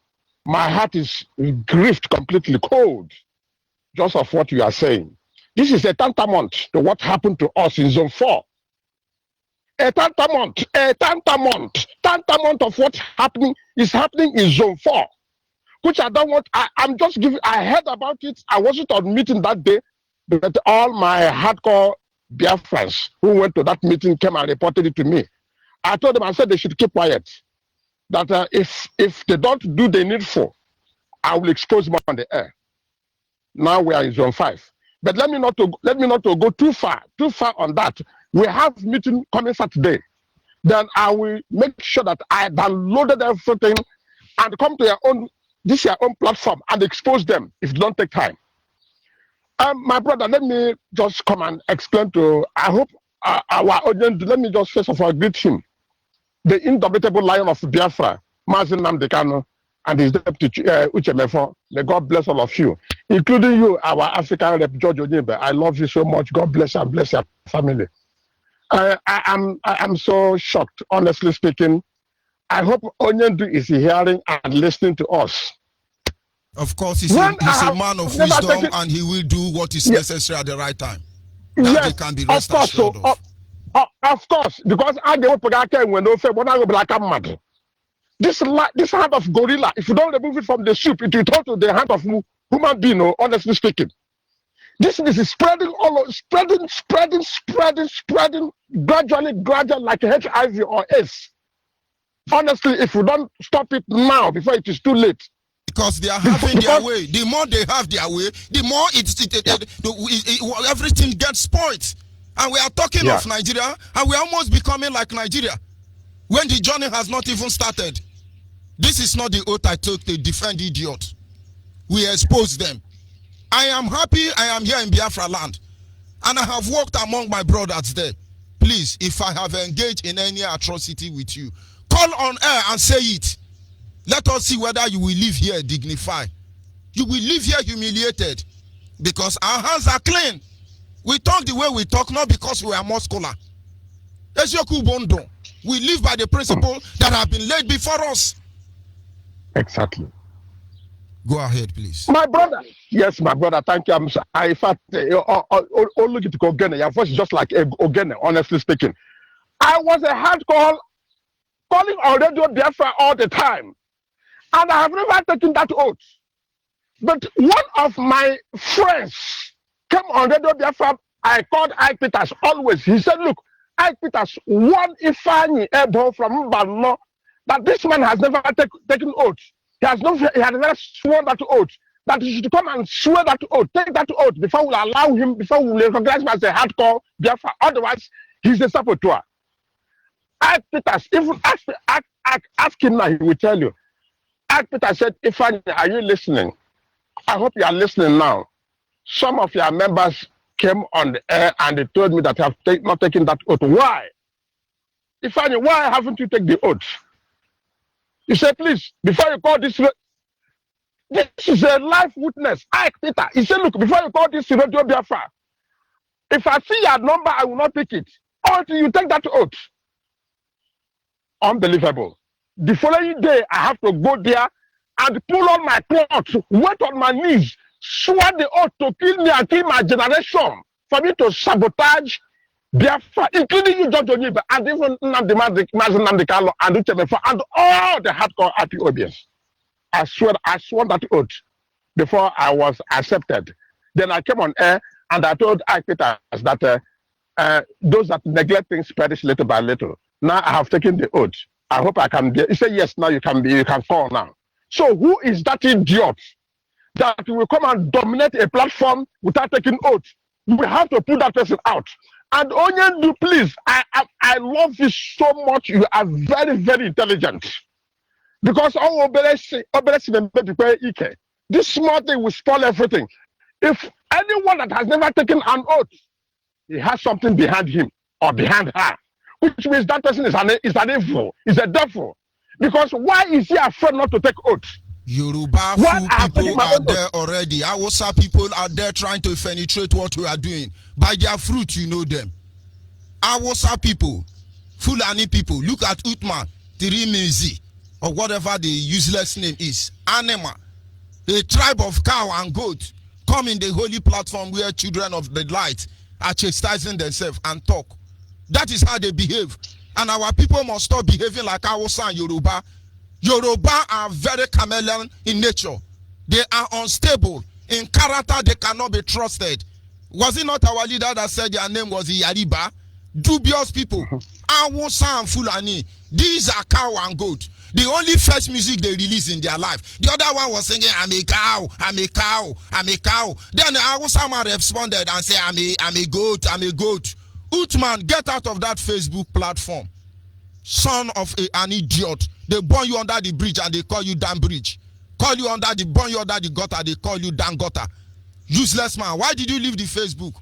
My heart is grieved, completely cold, just of what you are saying. This is a tantamount to what happened to us in zone 4. A tantamount of what is happening in zone 4, which I don't want. I'm just giving. I heard about it. I wasn't on meeting that day, but all my hardcore Biafrans who went to that meeting came and reported it to me. I told them, I said they should keep quiet. That if they don't do the needful, I will expose them on the air. Now we are in zone 5. But let me not go too far on that. We have meeting coming Saturday. Then I will make sure that I downloaded everything and come to your own platform and expose them if you don't take time. My brother, let me just come and explain to, I hope our audience, let me just first of all greet him. The indomitable lion of Biafra, Mazi and his deputy Uchemefo. May God bless all of you, including you, our African rep, George Onyeibe. I love you so much. God bless you and bless your family. I am so shocked, honestly speaking. I hope Onyendu is hearing and listening to us. Of course, he's a man of wisdom and he will do what is necessary at the right time. That Yes, they can be rest assured of course, because I don't when no say when I will like a mad. This hand of gorilla, if you don't remove it from the soup, it will turn to the hand of human being, honestly speaking. This is spreading spreading gradually like HIV or AIDS. Honestly, if we don't stop it now before it is too late. Because they are having their way. The more they have their way, the more everything gets spoiled. And we are talking of Nigeria, and we are almost becoming like Nigeria when the journey has not even started. This is not the oath I took to defend idiots. We expose them. I am happy I am here in Biafra land, and I have walked among my brothers there. Please, if I have engaged in any atrocity with you, call on air and say it. Let us see whether you will live here dignified. You will live here humiliated, because our hands are clean. We talk the way we talk, not because we are muscular. We live by the principle that have been laid before us. Exactly. Go ahead, please. My brother. Yes, my brother. Thank you. In fact, look at Ogene. Your voice is just like Ogene, honestly speaking. I was a hardcore calling on Radio Biafra all the time. And I have never taken that oath. But one of my friends came on Radio Biafra. I called Ike Peters always. He said, look, Ike Peters warned Ifeanyi Ebo from Mbano that this man has never taken oath. He has never sworn that oath. That he should come and swear that oath, take that oath before we allow him, before we recognize him as a hardcore Biafra. Otherwise, he's a saboteur. Ike Peters, even ask him now, he will tell you. Ike Peters said, Ifeanyi, are you listening? I hope you are listening now. Some of your members came on the air and they told me that I have not taken that oath. Why? Ifeanyi, why haven't you taken the oath? You say, please, before you call this is a live witness. Ike Peter. He said, look, before you call this Radio Biafra, if I see your number, I will not take it until you take that oath. Unbelievable. The following day, I have to go there and pull on my clothes, wait on my knees, swear the oath to kill me and kill my generation, for me to sabotage Biafra, including you, George Onyeibe, and even Mazi and Uchemefa, and all the hardcore IPOBs. I swore that oath before I was accepted. Then I came on air and I told Ike Peters that those that neglect things perish little by little. Now I have taken the oath. I hope I can be. He said, yes, now you can call now. So who is that idiot that will come and dominate a platform without taking oath? We have to put that person out. And Onyeibe, please, I love you so much. You are very, very intelligent. Because this small thing will spoil everything. If anyone that has never taken an oath, he has something behind him or behind her, which means that person is an evil, is a devil. Because why is he afraid not to take oath? Yoruba people are there already. Hausa people are there trying to penetrate what we are doing. By their fruit, you know them. Hausa people, Fulani people, look at Utman, Tirimizi, or whatever the useless name is. Anema, a tribe of cow and goat, come in the holy platform where children of the light are chastising themselves and talk. That is how they behave. And our people must stop behaving like Hausa and Yoruba. Yoruba are very chameleon in nature. They are unstable. In character, they cannot be trusted. Was it not our leader that said their name was Yariba? Dubious people. Hausa and Fulani. These are cow and goat. The only first music they release in their life. The other one was singing, I'm a cow, I'm a cow, I'm a cow. Then the Hausa man responded and said, I'm a goat, I'm a goat. Utman, get out of that Facebook platform. Son of an idiot. They burn you under the bridge and they call you damn bridge. Burn you under the gutter, they call you damn gutter. Useless man. Why did you leave the Facebook?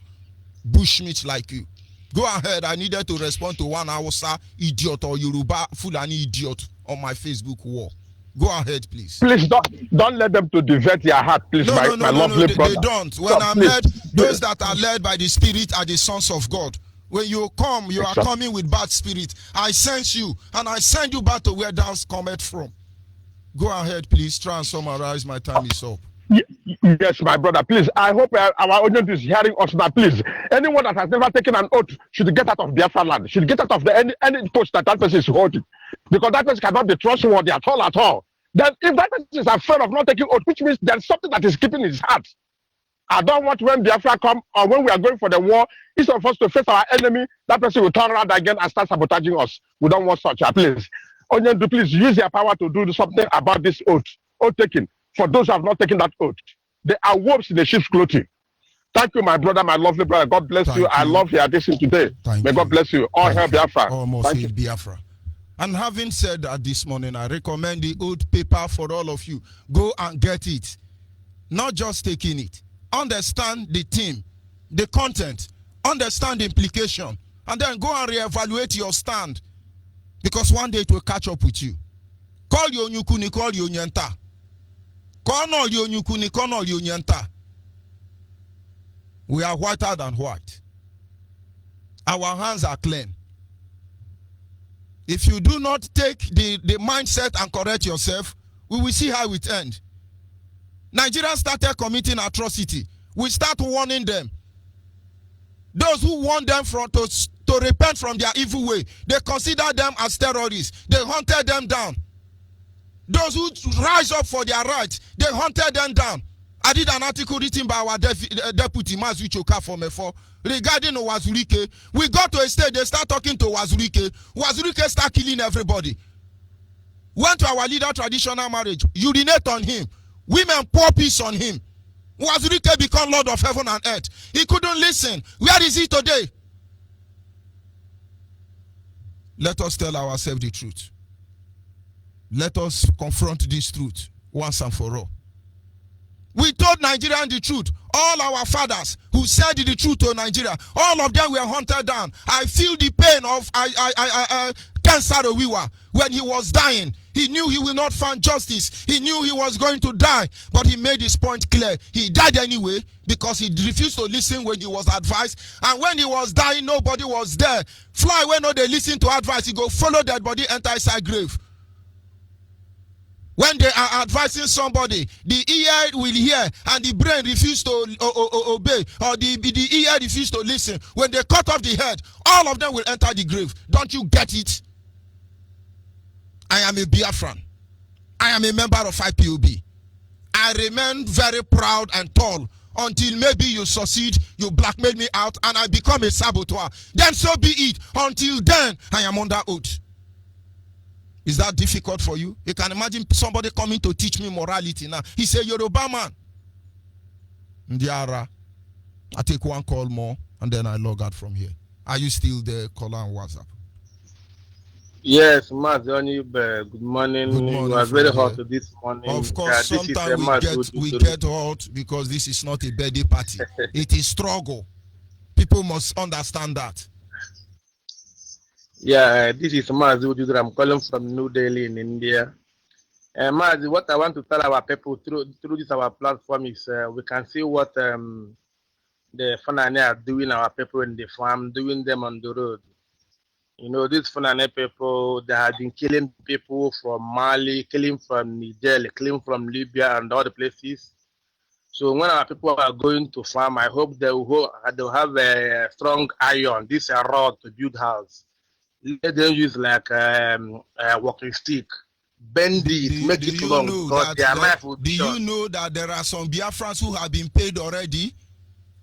Bushmeat like you. Go ahead. I needed to respond to one Hausa idiot or Yoruba Fulani idiot on my Facebook wall. Go ahead, please. Please don't let them to divert your heart, please, my lovely brother. They don't. When I'm led, those that are led by the Spirit are the sons of God. When you come, you are coming with bad spirit. I sense you, and I send you back to where thou cometh from. Go ahead, please. Try and summarize. My time is up. Yes, my brother. Please, I hope our audience is hearing us now. Please, anyone that has never taken an oath should get out of Biafra land. Should get out of any post that person is holding, because that person cannot be trustworthy at all. Then, if that person is afraid of not taking oath, which means there's something that is keeping his heart. I don't want when Biafra come or when we are going for the war, instead of us to face our enemy, that person will turn around again and start sabotaging us. We don't want such. Please, Onyeibe, please use your power to do something about this oath taking. For those who have not taken that oath, they are wolves in the sheep's clothing. Thank you, my brother, my lovely brother. God bless you. I love your addition today. May God bless you. All hail Biafra. Almost hail Biafra. And having said that this morning, I recommend the oath paper for all of you. Go and get it. Not just taking it. Understand the theme, the content, understand the implication, and then go and reevaluate your stand, because one day it will catch up with you. Call your nyukuni, call your nyenta. Call no your nyukuni, call no your nyenta. We are whiter than white. Our hands are clean. If you do not take the mindset and correct yourself, we will see how it ends. Nigerians started committing atrocity. We start warning them. Those who want them to repent from their evil way, they consider them as terrorists. They hunted them down. Those who rise up for their rights, they hunted them down. I did an article written by our deputy Mazi regarding Wazurike. We got to a stage, they start talking to Wazurike. Wazurike start killing everybody. Went to our leader traditional marriage, urinate on him. Women pour peace on him. Wazurike become Lord of heaven and earth. He couldn't listen. Where is he today? Let us tell ourselves the truth. Let us confront this truth once and for all. We told Nigerians the truth. All our fathers who said the truth to Nigeria, all of them were hunted down. I feel the pain of Ken Saro-Wiwa when he was dying. He knew he will not find justice. He knew he was going to die, but he made his point clear. He died anyway because he refused to listen when he was advised. And when he was dying, nobody was there. Fly when no they listen to advice, he go follow that body, enter inside grave. When they are advising somebody, the ear will hear and the brain refuses to obey, or the ear refuses to listen. When they cut off the head, all of them will enter the grave. Don't you get it? I am a Biafran. I am a member of IPOB. I remain very proud and tall until maybe you succeed, you blackmail me out, and I become a saboteur. Then so be it. Until then, I am under oath. Is that difficult for you? You can imagine somebody coming to teach me morality now. He's a Yoruba man. Ndiara, I take one call more and then I log out from here. Are you still there, caller on WhatsApp? Yes, Mazi, Onyeibe, good morning. Good morning. It was very hot this morning. Of course, sometimes we get hot because this is not a birthday party. It is struggle. People must understand that. Yeah, this is Mazi. I'm calling from New Delhi in India. Mazi, what I want to tell our people through this our platform is we can see what the Fulani are doing, our people in the farm, doing them on the road. You know, these Fulani people, they have been killing people from Mali, killing from Niger, killing from Libya and other places. So when our people are going to farm, I hope they'll have a strong iron, this rod to build house. Let them use like a walking stick, bend it, make it long, because their knife will be short. Do you know that there are some Biafrans who have been paid already?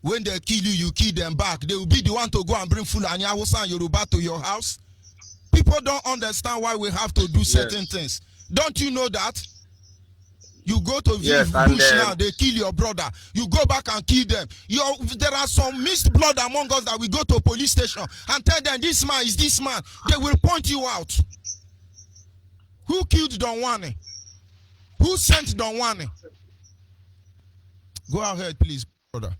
When they kill you, you kill them back. They will be the one to go and bring Fulani, Hausa, and Yoruba to your house. People don't understand why we have to do certain things. Don't you know that? You go to bush now, they kill your brother. You go back and kill them. There are some mixed blood among us that we go to a police station and tell them this man is this man. They will point you out. Who killed Don Wane? Who sent Don Wane? Go ahead, please, brother.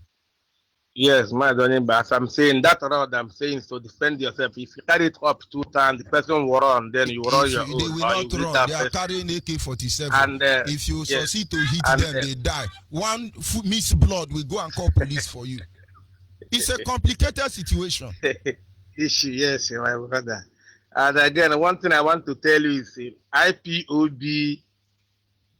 Yes, my darling, but as I'm saying, that road I'm saying is to defend yourself. If you carry it up 2 times, the person will run, then you run your own. They will not run. They are carrying AK-47. And if you succeed to hit them, they die. One mixed blood will go and call police for you. It's a complicated situation. Yes, my brother. And again, one thing I want to tell you is IPOB.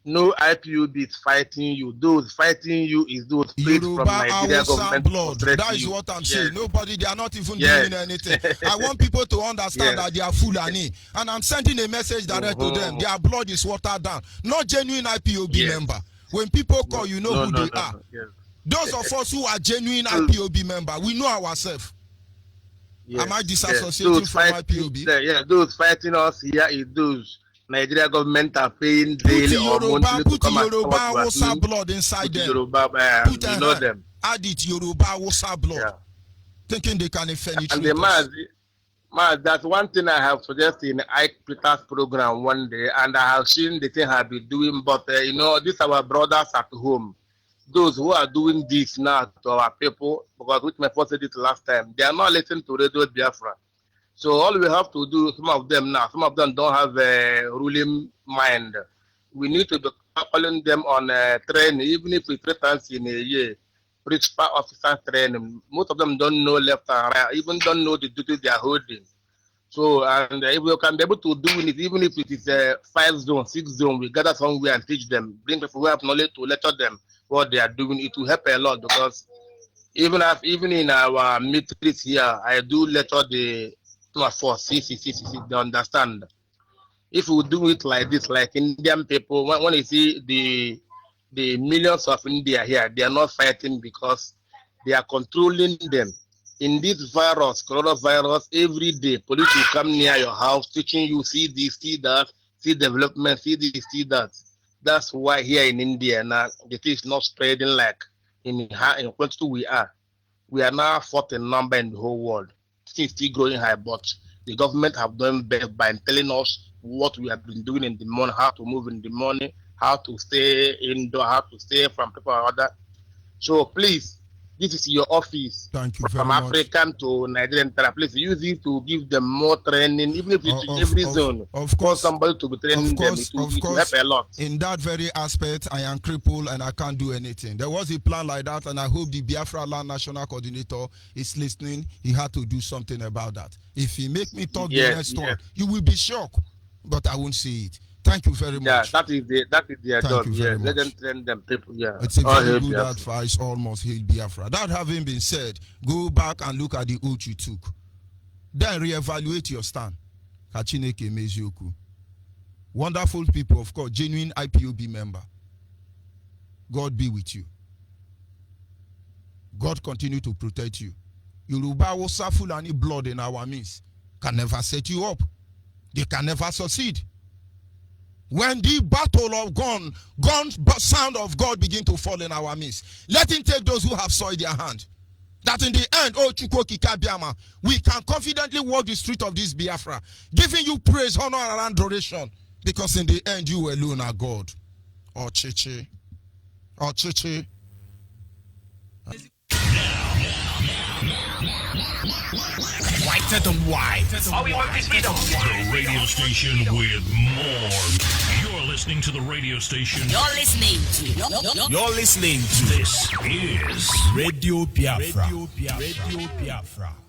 No IPOB is fighting you. Those fighting you is those paid from Nigeria government. Blood. That is what I'm saying. Nobody, they are not even doing anything. I want people to understand that they are Fulani. And I'm sending a message direct to them. Their blood is watered down. Not genuine IPOB member. When people call, you know who they are. Those of us who are genuine IPOB member, we know ourselves. Am I disassociating from IPOB? Those fighting us here is those Nigeria government are paying daily or monthly to come Yoruba Hausa blood inside them. Yoruba, you know them. Add it Yoruba Hausa blood. Thinking they can finish. And the Mazi, that's one thing I have suggested in Ike Peter's program one day, and I have seen the thing I've been doing. But you know, these are our brothers at home. Those who are doing this now to our people, because which my father said it last time, they are not listening to Radio Biafra. So all we have to do, some of them don't have a ruling mind. We need to be calling them on training, even if it's 3 times in a year. Principal officer training. Most of them don't know left and right, even don't know the duty they are holding. So, and if we can be able to do it, even if it is a 5 zone, 6 zone, we gather somewhere and teach them, bring people who have knowledge to lecture them what they are doing. It will help a lot because even in our militaries here, I do lecture the force, they understand. If we do it like this, like Indian people, when you see the millions of India here, they are not fighting because they are controlling them. In this virus, coronavirus, every day, police will come near your house, teaching you, see this, see that, see development, see this, see that. That's why here in India now, the thing is not spreading like in quantity we are. We are now fourth in number in the whole world. Things still growing high, but the government have done best by telling us what we have been doing in the morning, how to move in the morning, how to stay indoor, how to stay from people or other. So please, this is your office. Thank you from very much. African to Nigerian. Please use it to give them more training, even if it's in every zone. Of course, somebody to be training them. It will help a lot. In that very aspect, I am crippled and I can't do anything. There was a plan like that, and I hope the Biafra Land National Coordinator is listening. He had to do something about that. If he make me talk the next one, you will be shocked, but I won't see it. Thank you very much. Yeah, that is their job. Yeah, let them train them people. Yeah, it's a very good advice. Almost hail Biafra. That having been said, go back and look at the oath you took. Then reevaluate your stand. Kachineke Mezioku. Wonderful people, of course, genuine IPOB member. God be with you. God continue to protect you. Yoruba will suffer any blood in our midst. Can never set you up. They can never succeed. When the battle of gun sound of God begin to fall in our midst, let him take those who have soiled their hand. That in the end, we can confidently walk the street of this Biafra, giving you praise, honor, and adoration, because in the end, you alone are God. Oh, Chichi. Oh, Chichi. Whiter than white. The radio station with more. You're listening to the radio station. You're listening to. You're listening to. This is Radio Biafra. Radio Biafra.